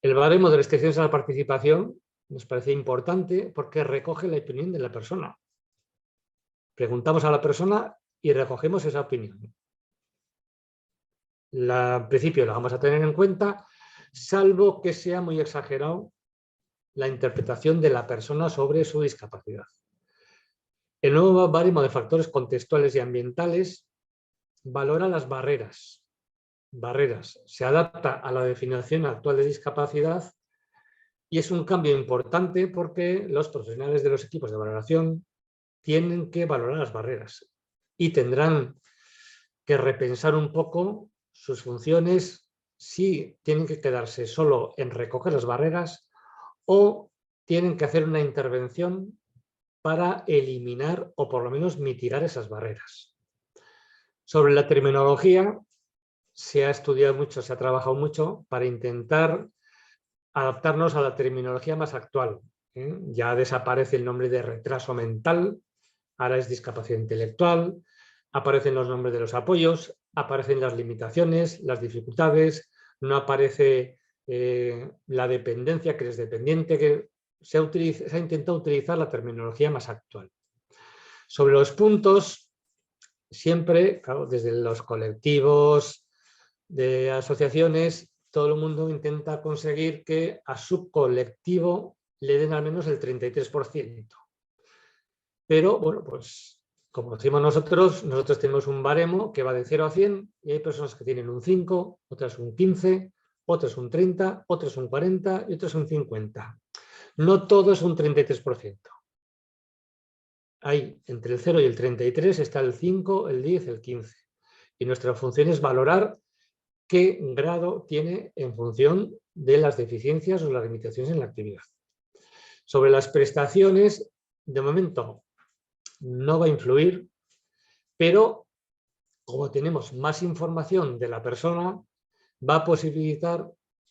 El baremo de restricciones a la participación nos parece importante porque recoge la opinión de la persona. Preguntamos a la persona y recogemos esa opinión. En principio la vamos a tener en cuenta, salvo que sea muy exagerado la interpretación de la persona sobre su discapacidad. El nuevo baremo de factores contextuales y ambientales valora las barreras. Se adapta a la definición actual de discapacidad y es un cambio importante porque los profesionales de los equipos de valoración tienen que valorar las barreras y tendrán que repensar un poco sus funciones, si tienen que quedarse solo en recoger las barreras o tienen que hacer una intervención para eliminar o por lo menos mitigar esas barreras. Sobre la terminología se ha estudiado mucho, se ha trabajado mucho para intentar adaptarnos a la terminología más actual. Ya desaparece el nombre de retraso mental, ahora es discapacidad intelectual, aparecen los nombres de los apoyos, aparecen las limitaciones, las dificultades, no aparece la dependencia, que es dependiente, que se ha intentado utilizar la terminología más actual. Sobre los puntos, siempre, claro, desde los colectivos de asociaciones, todo el mundo intenta conseguir que a su colectivo le den al menos el 33%. Pero, bueno, pues como decimos nosotros tenemos un baremo que va de 0 a 100 y hay personas que tienen un 5, otras un 15, otras un 30, otras un 40 y otras un 50. No todo es un 33%. Hay entre el 0 y el 33 está el 5, el 10, el 15. Y nuestra función es valorar qué grado tiene en función de las deficiencias o las limitaciones en la actividad. Sobre las prestaciones, de momento no va a influir, pero como tenemos más información de la persona, va a posibilitar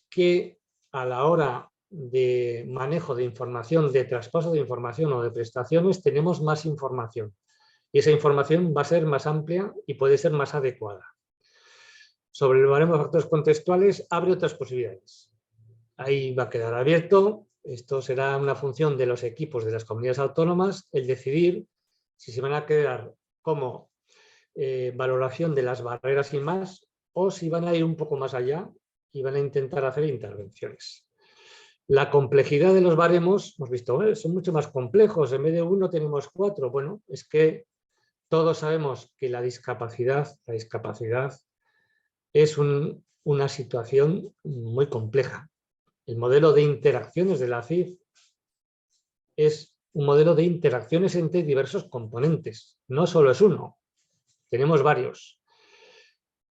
que a la hora de manejo de información, de traspaso de información o de prestaciones, tenemos más información. Y esa información va a ser más amplia y puede ser más adecuada. Sobre el baremo de factores contextuales, abre otras posibilidades. Ahí va a quedar abierto. Esto será una función de los equipos de las comunidades autónomas, el decidir si se van a quedar como valoración de las barreras y más, o si van a ir un poco más allá y van a intentar hacer intervenciones. La complejidad de los baremos, hemos visto, son mucho más complejos. En vez de 1 tenemos 4. Bueno, es que todos sabemos que la discapacidad es una situación muy compleja. El modelo de interacciones de la CIF es un modelo de interacciones entre diversos componentes. No solo es uno, tenemos varios.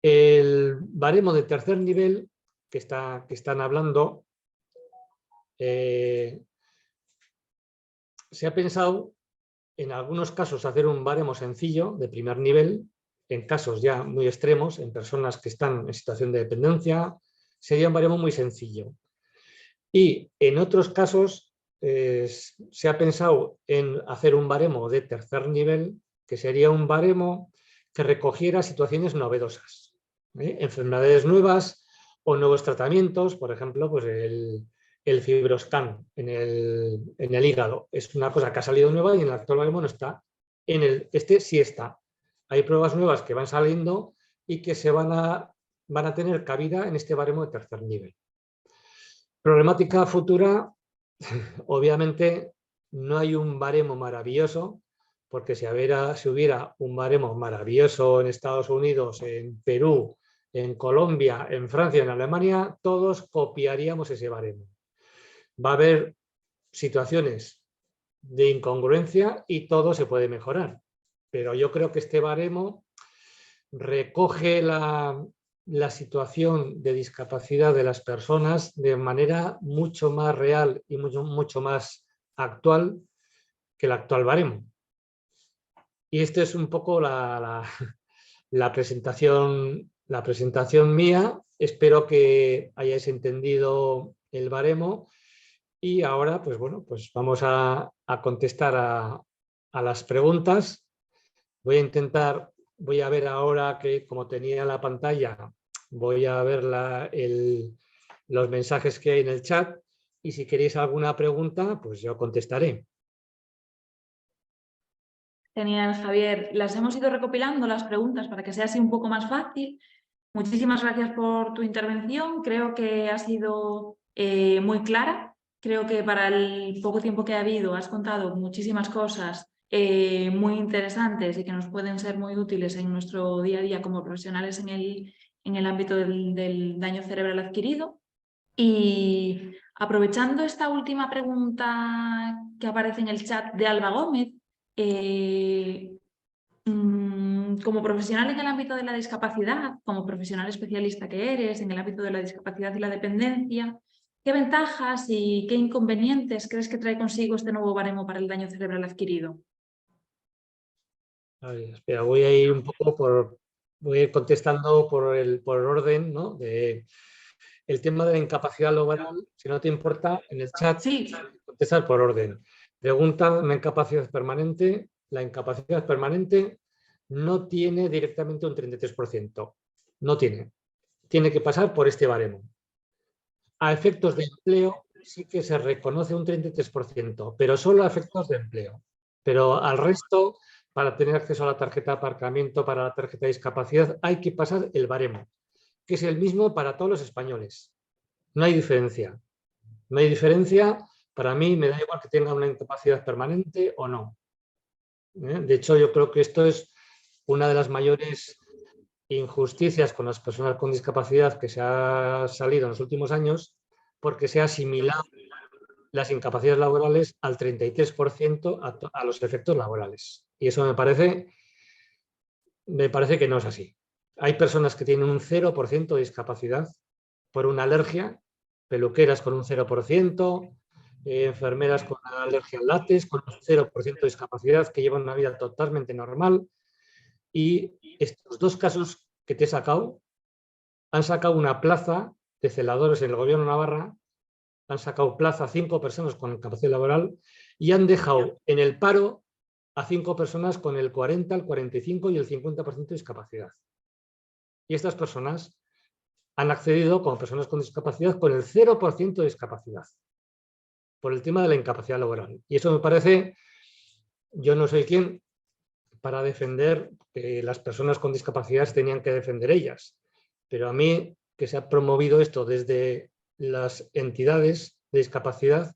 El baremo de tercer nivel que están hablando, se ha pensado en algunos casos hacer un baremo sencillo de primer nivel, en casos ya muy extremos, en personas que están en situación de dependencia, sería un baremo muy sencillo. Y en otros casos se ha pensado en hacer un baremo de tercer nivel, que sería un baremo que recogiera situaciones novedosas, enfermedades nuevas o nuevos tratamientos, por ejemplo, pues el fibroscan en el hígado. Es una cosa que ha salido nueva y en el actual baremo no está. Este sí está. Hay pruebas nuevas que van saliendo y que van a tener cabida en este baremo de tercer nivel. Problemática futura, obviamente no hay un baremo maravilloso, porque si hubiera un baremo maravilloso en Estados Unidos, en Perú, en Colombia, en Francia, en Alemania, todos copiaríamos ese baremo. Va a haber situaciones de incongruencia y todo se puede mejorar. Pero yo creo que este baremo recoge la situación de discapacidad de las personas de manera mucho más real y mucho más actual que el actual baremo. Y esta es un poco la presentación mía. Espero que hayáis entendido el baremo y ahora pues bueno, pues vamos a contestar a las preguntas. Voy a ver ahora que como tenía la pantalla, voy a ver los mensajes que hay en el chat y si queréis alguna pregunta, pues yo contestaré. Genial, Javier. Las hemos ido recopilando las preguntas para que sea así un poco más fácil. Muchísimas gracias por tu intervención. Creo que ha sido muy clara. Creo que para el poco tiempo que ha habido has contado muchísimas cosas muy interesantes y que nos pueden ser muy útiles en nuestro día a día como profesionales en el ámbito del daño cerebral adquirido. Y aprovechando esta última pregunta que aparece en el chat de Alba Gómez, como profesional en el ámbito de la discapacidad, como profesional especialista que eres en el ámbito de la discapacidad y la dependencia, ¿qué ventajas y qué inconvenientes crees que trae consigo este nuevo baremo para el daño cerebral adquirido? A ver, espera, voy a ir un poco voy a ir contestando por el orden, ¿no? El tema de la incapacidad laboral, si no te importa, en el chat, Sí. contestar por orden. Pregunta, ¿una incapacidad permanente? La incapacidad permanente no tiene directamente un 33%. No tiene. Tiene que pasar por este baremo. A efectos de empleo sí que se reconoce un 33%, pero solo a efectos de empleo. Pero al resto, para tener acceso a la tarjeta de aparcamiento, para la tarjeta de discapacidad, hay que pasar el baremo, que es el mismo para todos los españoles. No hay diferencia. No hay diferencia. Para mí me da igual que tenga una incapacidad permanente o no. De hecho, yo creo que esto es una de las mayores injusticias con las personas con discapacidad que se ha salido en los últimos años, porque se ha asimilado las incapacidades laborales al 33% a los efectos laborales. Y eso me parece que no es así. Hay personas que tienen un 0% de discapacidad por una alergia, peluqueras con un 0%, enfermeras con alergia al látex, con un 0% de discapacidad, que llevan una vida totalmente normal. Y estos dos casos que te he sacado, han sacado una plaza de celadores en el gobierno de Navarra, han sacado plaza a 5 personas con incapacidad laboral y han dejado en el paro a 5 personas con el 40, el 45 y el 50% de discapacidad. Y estas personas han accedido como personas con discapacidad con el 0% de discapacidad, por el tema de la incapacidad laboral. Y eso me parece, yo no soy quien para defender que las personas con discapacidad tenían que defender ellas, pero a mí que se ha promovido esto desde las entidades de discapacidad,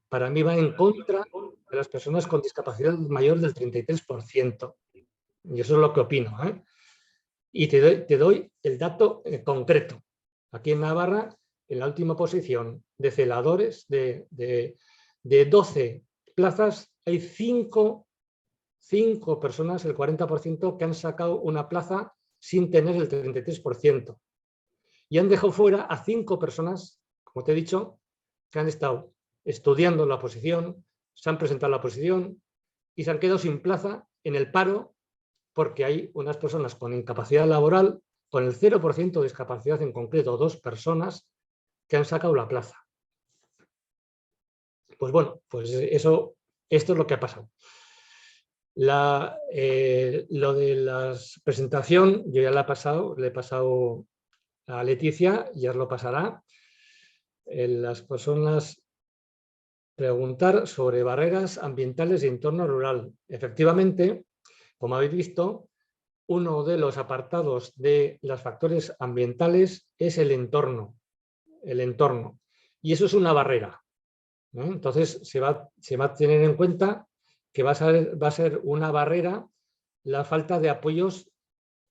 para mí va en contra de las personas con discapacidad mayor del 33%. Y eso es lo que opino, ¿eh? Y te doy el dato concreto. Aquí en Navarra, en la última posición de celadores, de 12 plazas, hay 5 personas, el 40%, que han sacado una plaza sin tener el 33%. Y han dejado fuera a 5 personas, como te he dicho, que han estado estudiando la oposición, se han presentado a la oposición y se han quedado sin plaza en el paro porque hay unas personas con incapacidad laboral, con el 0% de discapacidad, en concreto 2 personas, que han sacado la plaza. Pues bueno, pues esto es lo que ha pasado. Lo de la presentación, yo ya le he pasado a Leticia, ya os lo pasará. Las personas preguntar sobre barreras ambientales y entorno rural. Efectivamente, como habéis visto, uno de los apartados de los factores ambientales es el entorno. Y eso es una barrera, ¿no? Entonces, se va a tener en cuenta que va a ser una barrera la falta de apoyos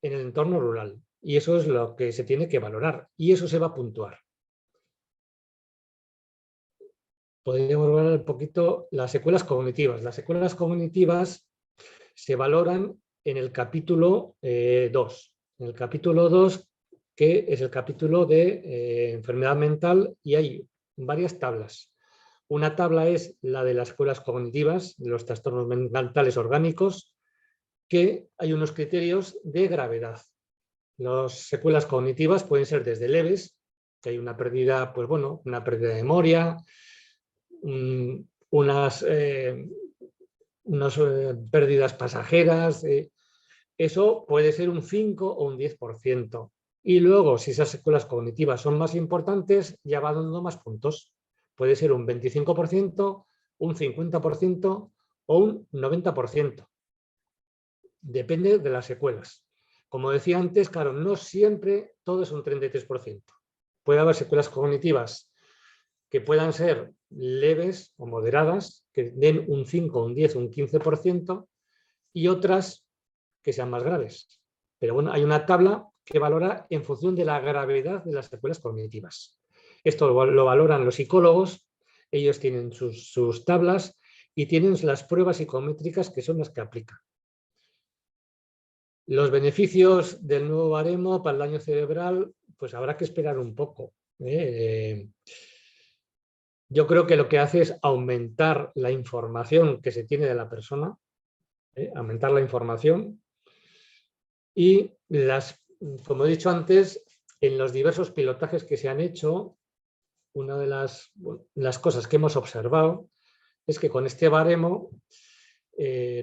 en el entorno rural. Y eso es lo que se tiene que valorar. Y eso se va a puntuar. Podríamos valorar un poquito las secuelas cognitivas. Las secuelas cognitivas se valoran en el capítulo 2. En el capítulo 2 que es el capítulo de enfermedad mental, y hay varias tablas. Una tabla es la de las secuelas cognitivas, de los trastornos mentales orgánicos, que hay unos criterios de gravedad. Las secuelas cognitivas pueden ser desde leves, que hay una pérdida, pues bueno, una pérdida de memoria, unas pérdidas pasajeras, eso puede ser un 5 o un 10%. Y luego, si esas secuelas cognitivas son más importantes, ya va dando más puntos. Puede ser un 25%, un 50% o un 90%. Depende de las secuelas. Como decía antes, claro, no siempre todo es un 33%. Puede haber secuelas cognitivas que puedan ser leves o moderadas, que den un 5, un 10, un 15%, y otras que sean más graves. Pero bueno, hay una tabla que valora en función de la gravedad de las secuelas cognitivas. Esto lo valoran los psicólogos, ellos tienen sus tablas y tienen las pruebas psicométricas que son las que aplican. Los beneficios del nuevo baremo para el daño cerebral, pues habrá que esperar un poco. Yo creo que lo que hace es aumentar la información que se tiene de la persona, aumentar la información, y como he dicho antes, en los diversos pilotajes que se han hecho, una de las cosas que hemos observado es que con este baremo,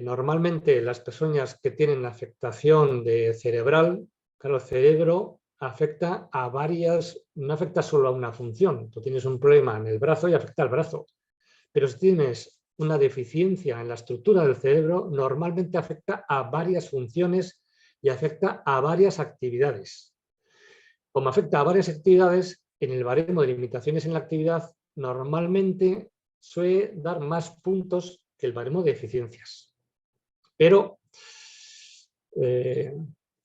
normalmente las personas que tienen afectación cerebral, claro, el cerebro afecta a varias, no afecta solo a una función. Tú tienes un problema en el brazo y afecta al brazo, pero si tienes una deficiencia en la estructura del cerebro, normalmente afecta a varias funciones y afecta a varias actividades. Como afecta a varias actividades, en el baremo de limitaciones en la actividad normalmente suele dar más puntos que el baremo de eficiencias. Pero,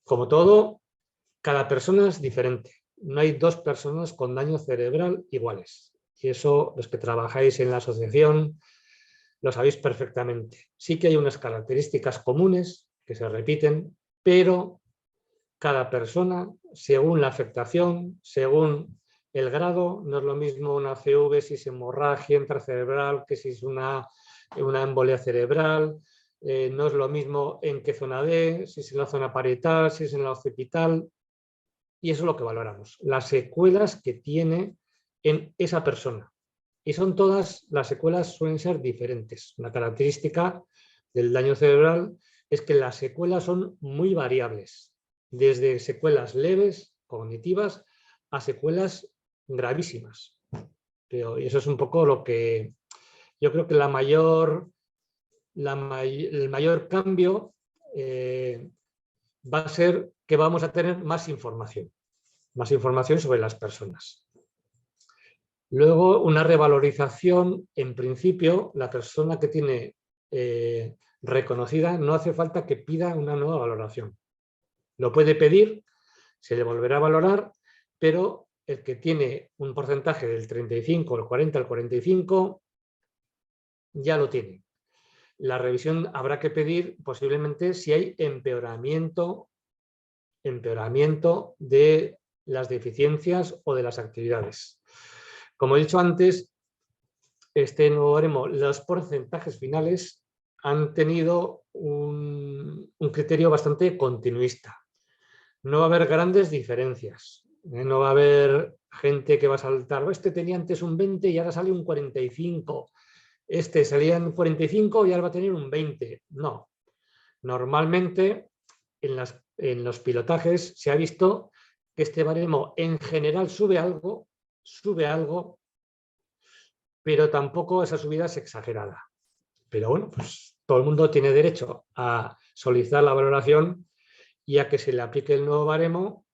como todo, cada persona es diferente. No hay dos personas con daño cerebral iguales. Y eso, los que trabajáis en la asociación, lo sabéis perfectamente. Sí que hay unas características comunes que se repiten, pero cada persona, según la afectación, según el grado, no es lo mismo una CV si es hemorragia intracerebral que si es una embolia cerebral, no es lo mismo en qué zona D, si es en la zona parietal, si es en la occipital, y eso es lo que valoramos, las secuelas que tiene en esa persona. Y son todas, las secuelas suelen ser diferentes. Una característica del daño cerebral es que las secuelas son muy variables, desde secuelas leves, cognitivas, a secuelas gravísimas. Pero eso es un poco lo que yo creo que el mayor cambio va a ser que vamos a tener más información sobre las personas. Luego, una revalorización, en principio, la persona que tiene reconocida no hace falta que pida una nueva valoración. Lo puede pedir, se le volverá a valorar, pero el que tiene un porcentaje del 35, el 40, el 45, ya lo tiene. La revisión habrá que pedir posiblemente si hay empeoramiento de las deficiencias o de las actividades. Como he dicho antes, este nuevo baremo, los porcentajes finales han tenido un criterio bastante continuista. No va a haber grandes diferencias. No va a haber gente que va a saltar. Este tenía antes un 20 y ahora sale un 45. Este salía en 45 y ahora va a tener un 20. No. Normalmente en los pilotajes se ha visto que este baremo en general sube algo, pero tampoco esa subida es exagerada. Pero bueno, pues todo el mundo tiene derecho a solicitar la valoración y a que se le aplique el nuevo baremo,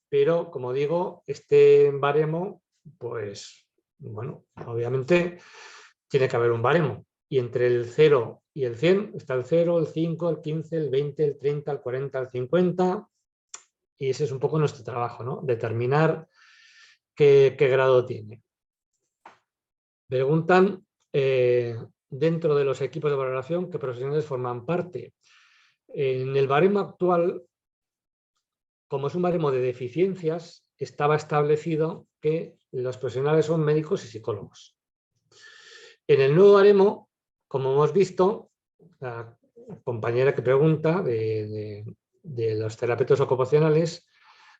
pero como digo, este baremo, pues bueno, obviamente tiene que haber un baremo. Y entre el 0 y el 100 está el 0, el 5, el 15, el 20, el 30, el 40, el 50. Y ese es un poco nuestro trabajo, ¿no? Determinar qué grado tiene. Preguntan dentro de los equipos de valoración qué profesionales forman parte. En el baremo actual como es un baremo de deficiencias, estaba establecido que los profesionales son médicos y psicólogos. En el nuevo baremo, como hemos visto, la compañera que pregunta de los terapeutas ocupacionales,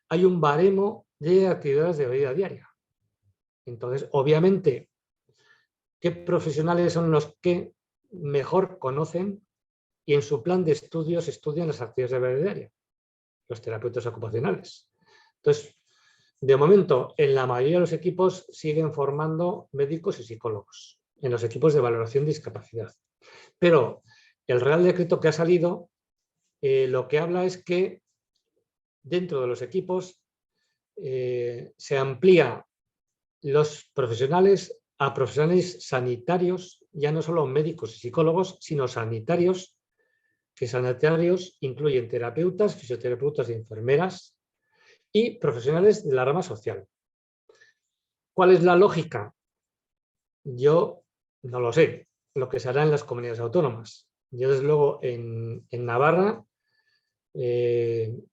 hay un baremo de actividades de vida diaria. Entonces, obviamente, ¿qué profesionales son los que mejor conocen y en su plan de estudios estudian las actividades de vida diaria? Los terapeutas ocupacionales. Entonces, de momento, en la mayoría de los equipos siguen formando médicos y psicólogos, en los equipos de valoración de discapacidad. Pero el Real Decreto que ha salido, lo que habla es que dentro de los equipos se amplía los profesionales a profesionales sanitarios, ya no solo médicos y psicólogos, sino sanitarios, que sanitarios incluyen terapeutas, fisioterapeutas y enfermeras y profesionales de la rama social. ¿Cuál es la lógica? Yo no lo sé, lo que se hará en las comunidades autónomas. Yo, desde luego, en Navarra, en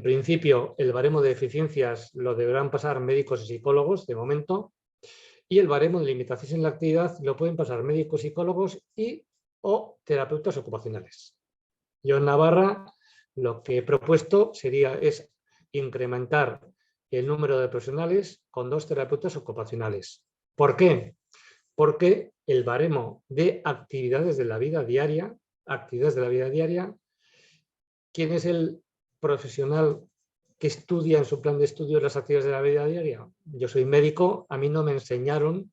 principio, el baremo de deficiencias lo deberán pasar médicos y psicólogos, de momento, y el baremo de limitaciones en la actividad lo pueden pasar médicos, psicólogos o terapeutas ocupacionales. Yo en Navarra lo que he propuesto es incrementar el número de profesionales con 2 terapeutas ocupacionales. ¿Por qué? Porque el baremo de actividades de la vida diaria, ¿quién es el profesional que estudia en su plan de estudio las actividades de la vida diaria? Yo soy médico, a mí no me enseñaron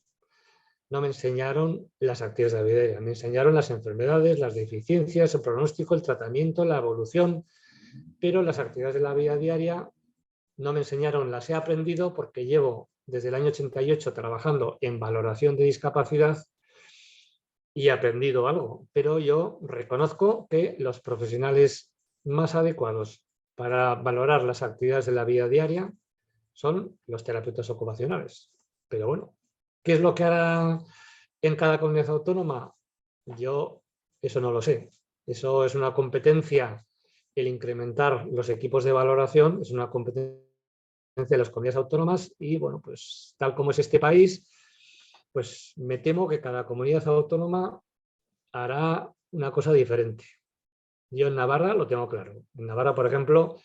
las actividades de la vida diaria, me enseñaron las enfermedades, las deficiencias, el pronóstico, el tratamiento, la evolución, pero las actividades de la vida diaria no me enseñaron, las he aprendido porque llevo desde el año 88 trabajando en valoración de discapacidad y he aprendido algo, pero yo reconozco que los profesionales más adecuados para valorar las actividades de la vida diaria son los terapeutas ocupacionales. Pero bueno, ¿qué es lo que hará en cada comunidad autónoma? Yo eso no lo sé. Eso es una competencia, el incrementar los equipos de valoración es una competencia de las comunidades autónomas y, bueno, pues tal como es este país, pues me temo que cada comunidad autónoma hará una cosa diferente. Yo en Navarra lo tengo claro. En Navarra, por ejemplo,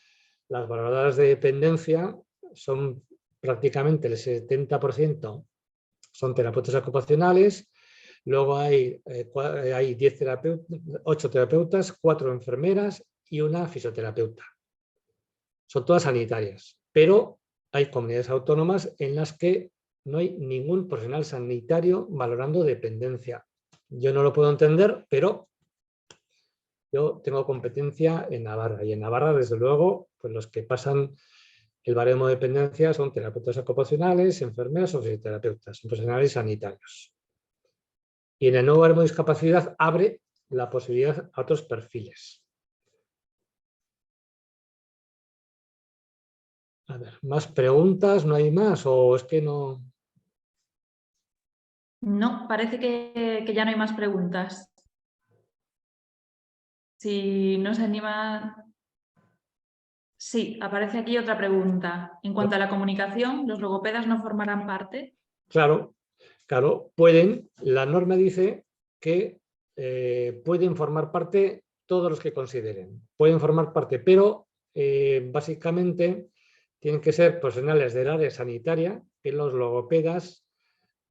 las valoradoras de dependencia son prácticamente el 70% son terapeutas ocupacionales, luego hay 8 terapeutas, 4 enfermeras y una fisioterapeuta. Son todas sanitarias, pero hay comunidades autónomas en las que no hay ningún profesional sanitario valorando dependencia. Yo no lo puedo entender, pero yo tengo competencia en Navarra y en Navarra, desde luego, pues los que pasan el baremo de dependencia son terapeutas ocupacionales, enfermeras o fisioterapeutas, profesionales sanitarios. Y en el nuevo baremo de discapacidad abre la posibilidad a otros perfiles. A ver, ¿más preguntas? ¿No hay más? ¿O es que no? No, parece que ya no hay más preguntas. Si no se anima... Sí, aparece aquí otra pregunta. En cuanto a la comunicación, ¿los logopedas no formarán parte? Claro, pueden. La norma dice que pueden formar parte todos los que consideren. Pueden formar parte, pero básicamente tienen que ser profesionales del área sanitaria, que los logopedas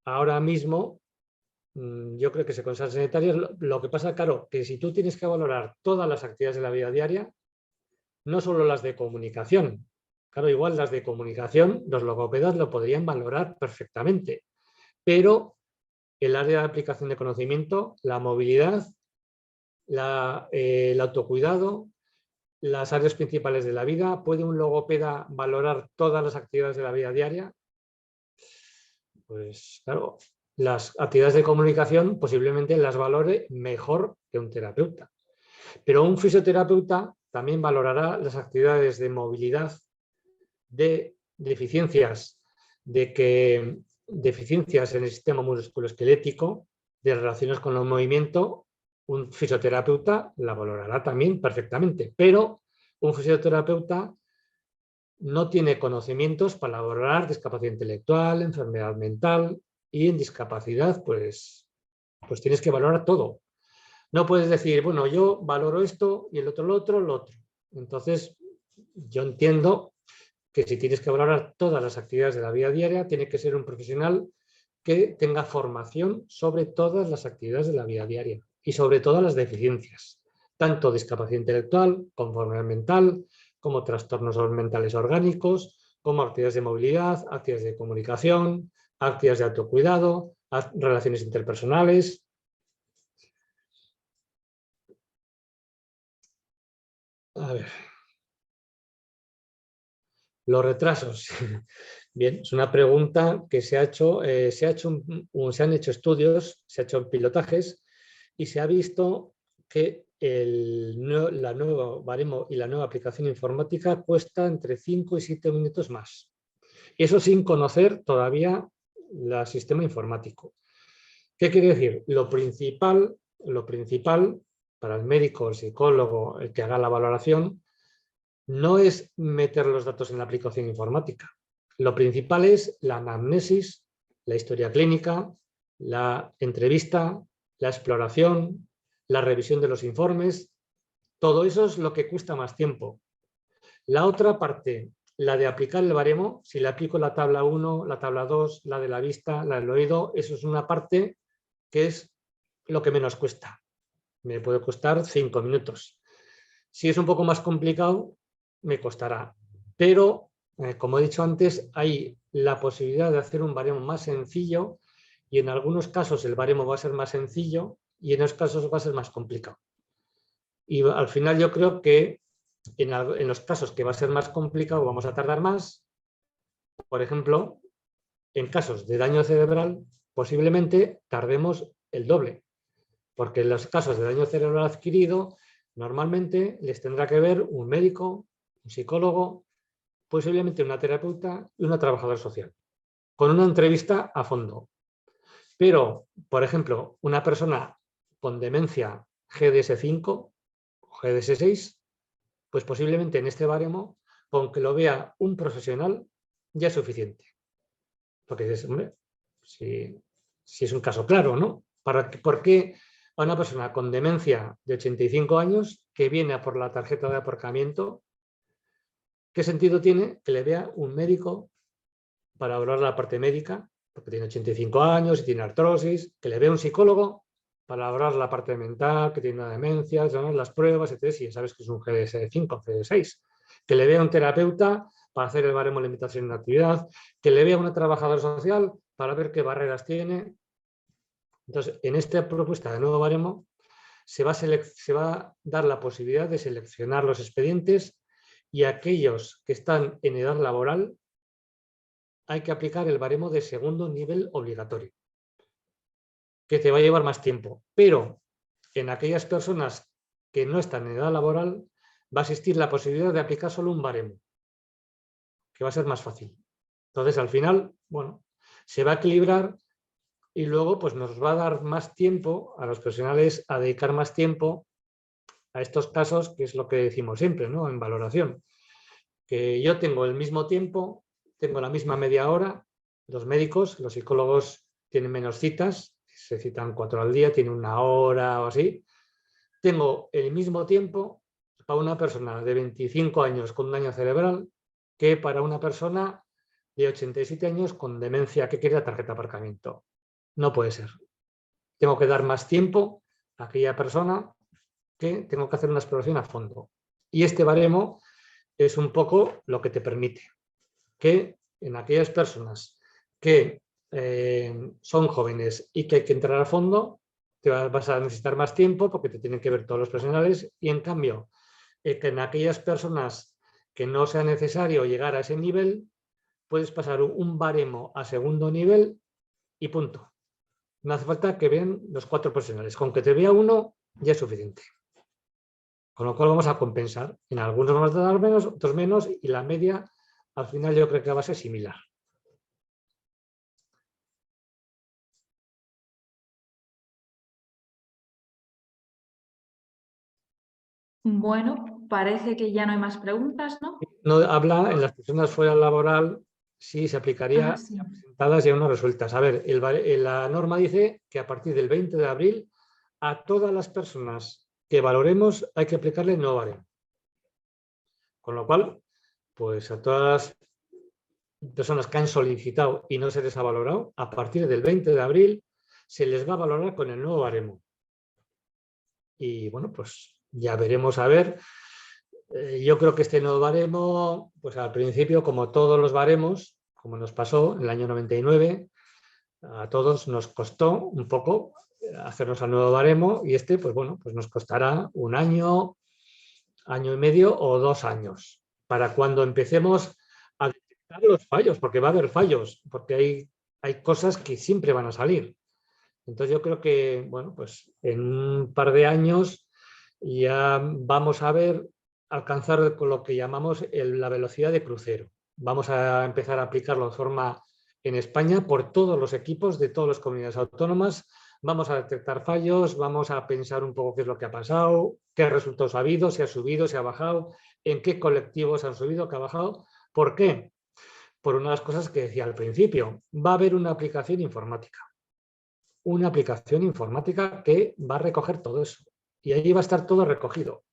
ahora mismo yo creo que se consideran sanitarias. Lo que pasa, claro, que si tú tienes que valorar todas las actividades de la vida diaria, no solo las de comunicación. Claro, igual las de comunicación, los logopedas lo podrían valorar perfectamente, pero el área de aplicación de conocimiento, la movilidad, el autocuidado, las áreas principales de la vida, ¿puede un logopeda valorar todas las actividades de la vida diaria? Pues claro, las actividades de comunicación posiblemente las valore mejor que un terapeuta. Pero un fisioterapeuta también valorará las actividades de movilidad, de deficiencias, deficiencias en el sistema musculoesquelético, de relaciones con el movimiento. Un fisioterapeuta la valorará también perfectamente, pero un fisioterapeuta no tiene conocimientos para valorar discapacidad intelectual, enfermedad mental, y en discapacidad pues tienes que valorar todo. No puedes decir, bueno, yo valoro esto y el otro lo otro, lo otro. Entonces, yo entiendo que si tienes que valorar todas las actividades de la vida diaria, tiene que ser un profesional que tenga formación sobre todas las actividades de la vida diaria y sobre todas las deficiencias, tanto discapacidad intelectual, como enfermedad mental, como trastornos mentales orgánicos, como actividades de movilidad, actividades de comunicación, actividades de autocuidado, relaciones interpersonales. A ver. Los retrasos. Bien, es una pregunta que se han hecho estudios, se ha hecho pilotajes y se ha visto que la nueva baremo y la nueva aplicación informática cuesta entre 5 y 7 minutos más. Y eso sin conocer todavía el sistema informático. ¿Qué quiere decir? Lo principal para el médico, el psicólogo, el que haga la valoración, no es meter los datos en la aplicación informática. Lo principal es la anamnesis, la historia clínica, la entrevista, la exploración, la revisión de los informes. Todo eso es lo que cuesta más tiempo. La otra parte, la de aplicar el baremo, si le aplico la tabla 1, la tabla 2, la de la vista, la del oído, eso es una parte que es lo que menos cuesta. Me puede costar 5 minutos. Si es un poco más complicado, me costará. Pero, como he dicho antes, hay la posibilidad de hacer un baremo más sencillo y en algunos casos el baremo va a ser más sencillo y en otros casos va a ser más complicado. Y al final yo creo que en los casos que va a ser más complicado vamos a tardar más. Por ejemplo, en casos de daño cerebral posiblemente tardemos el doble, porque en los casos de daño cerebral adquirido normalmente les tendrá que ver un médico, un psicólogo, posiblemente una terapeuta y una trabajadora social, con una entrevista a fondo. Pero, por ejemplo, una persona con demencia GDS5 o GDS6, pues posiblemente en este baremo, con que lo vea un profesional, ya es suficiente. Porque dices, hombre, si es un caso claro, ¿no? ¿Por qué a una persona con demencia de 85 años que viene a por la tarjeta de aparcamiento, qué sentido tiene que le vea un médico para valorar la parte médica, porque tiene 85 años y tiene artrosis, que le vea un psicólogo para valorar la parte mental, que tiene una demencia, las pruebas, etc. Si ya sabes que es un GDS5 o GDS6, que le vea un terapeuta para hacer el baremo de limitación de actividad, que le vea una trabajadora social para ver qué barreras tiene. Entonces, en esta propuesta de nuevo baremo se va a dar la posibilidad de seleccionar los expedientes y aquellos que están en edad laboral hay que aplicar el baremo de segundo nivel obligatorio, que te va a llevar más tiempo. Pero en aquellas personas que no están en edad laboral va a existir la posibilidad de aplicar solo un baremo, que va a ser más fácil. Entonces, al final, bueno, se va a equilibrar y luego pues nos va a dar más tiempo a los profesionales a dedicar más tiempo a estos casos, que es lo que decimos siempre, ¿no? En valoración. Que yo tengo el mismo tiempo, tengo la misma media hora, los médicos, los psicólogos tienen menos citas, se citan 4 al día, tienen 1 hora o así. Tengo el mismo tiempo para una persona de 25 años con daño cerebral que para una persona de 87 años con demencia que quiere la tarjeta de aparcamiento. No puede ser. Tengo que dar más tiempo a aquella persona que tengo que hacer una exploración a fondo. Y este baremo es un poco lo que te permite que en aquellas personas que son jóvenes y que hay que entrar a fondo, te vas a necesitar más tiempo porque te tienen que ver todos los profesionales y en cambio que en aquellas personas que no sea necesario llegar a ese nivel, puedes pasar un baremo a segundo nivel y punto. No hace falta que vean los 4 profesionales. Con que te vea uno ya es suficiente. Con lo cual vamos a compensar. En algunos vamos a dar menos, otros menos y la media al final yo creo que va a ser similar. Bueno, parece que ya no hay más preguntas, ¿no? No habla en las personas fuera laboral, sí se aplicaría Sí. ya presentadas y aún no resueltas. A ver, la norma dice que a partir del 20 de abril a todas las personas que valoremos hay que aplicarle el nuevo baremo. Con lo cual, pues a todas las personas que han solicitado y no se les ha valorado, a partir del 20 de abril se les va a valorar con el nuevo baremo. Y bueno, pues ya veremos a ver. Yo creo que este nuevo baremo, pues al principio, como todos los baremos, como nos pasó en el año 99, a todos nos costó un poco hacernos al nuevo baremo y este, pues bueno, pues nos costará un año, año y medio o 2 años para cuando empecemos a detectar los fallos, porque va a haber fallos, porque hay cosas que siempre van a salir. Entonces yo creo que, bueno, pues en un par de años ya vamos a ver alcanzar con lo que llamamos la velocidad de crucero. Vamos a empezar a aplicarlo de forma en España por todos los equipos de todas las comunidades autónomas. Vamos a detectar fallos, vamos a pensar un poco qué es lo que ha pasado, qué resultados ha habido, si ha subido, si ha bajado, en qué colectivos han subido, qué ha bajado. ¿Por qué? Por una de las cosas que decía al principio, va a haber una aplicación informática. Una aplicación informática que va a recoger todo eso. Y ahí va a estar todo recogido.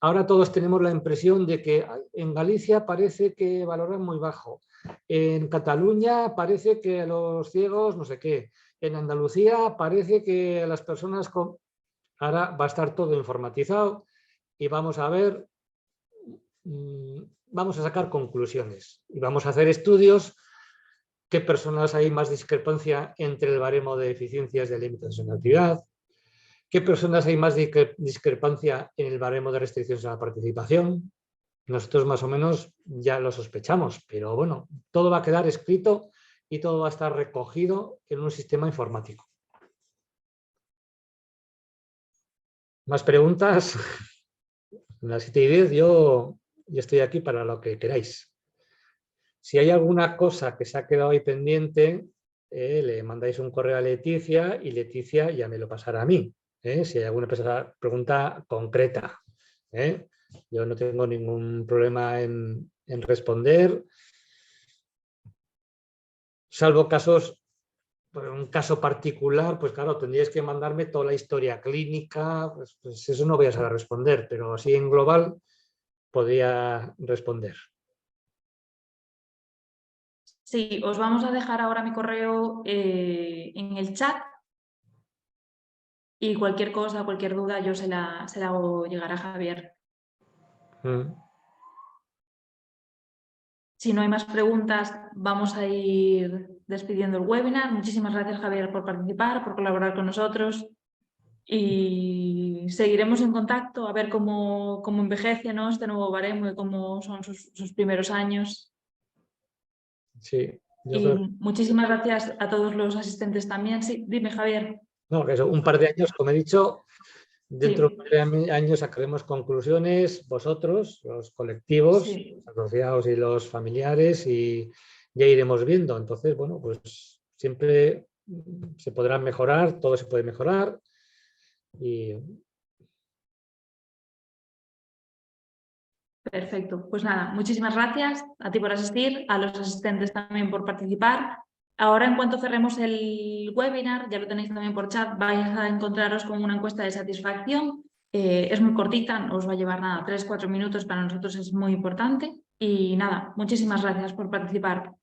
Ahora todos tenemos la impresión de que en Galicia parece que valoran muy bajo. En Cataluña parece que a los ciegos no sé qué. En Andalucía parece que a las personas con... Ahora va a estar todo informatizado y vamos a ver, vamos a sacar conclusiones y vamos a hacer estudios. ¿Qué personas hay más discrepancia entre el baremo de eficiencias de límites de actividad? ¿Qué personas hay más discrepancia en el baremo de restricciones a la participación? Nosotros más o menos ya lo sospechamos, pero bueno, todo va a quedar escrito y todo va a estar recogido en un sistema informático. ¿Más preguntas? A las 7:10 yo estoy aquí para lo que queráis. Si hay alguna cosa que se ha quedado ahí pendiente, le mandáis un correo a Leticia y Leticia ya me lo pasará a mí. Si hay alguna pregunta concreta. Yo no tengo ningún problema en responder, salvo casos, un caso particular, pues claro, tendríais que mandarme toda la historia clínica, pues eso no voy a saber responder, pero así en global podría responder. Sí, os vamos a dejar ahora mi correo en el chat y cualquier cosa, cualquier duda, yo se la hago llegar a Javier. Si no hay más preguntas, vamos a ir despidiendo el webinar. Muchísimas gracias, Javier, por participar, por colaborar con nosotros y seguiremos en contacto a ver cómo envejece, ¿no?, este nuevo baremo y cómo son sus primeros años. Sí, y creo... muchísimas gracias a todos los asistentes también. Sí, dime, Javier. No, que eso, un par de años, como he dicho, dentro Sí. de un par de años sacaremos conclusiones vosotros, los colectivos, Sí. los asociados y los familiares, y ya iremos viendo. Entonces, bueno, pues siempre se podrá mejorar, todo se puede mejorar. Perfecto, pues nada, muchísimas gracias a ti por asistir, a los asistentes también por participar. Ahora, en cuanto cerremos el webinar, ya lo tenéis también por chat, vais a encontraros con una encuesta de satisfacción. Es muy cortita, no os va a llevar nada, 3-4 minutos, para nosotros es muy importante. Y nada, muchísimas gracias por participar.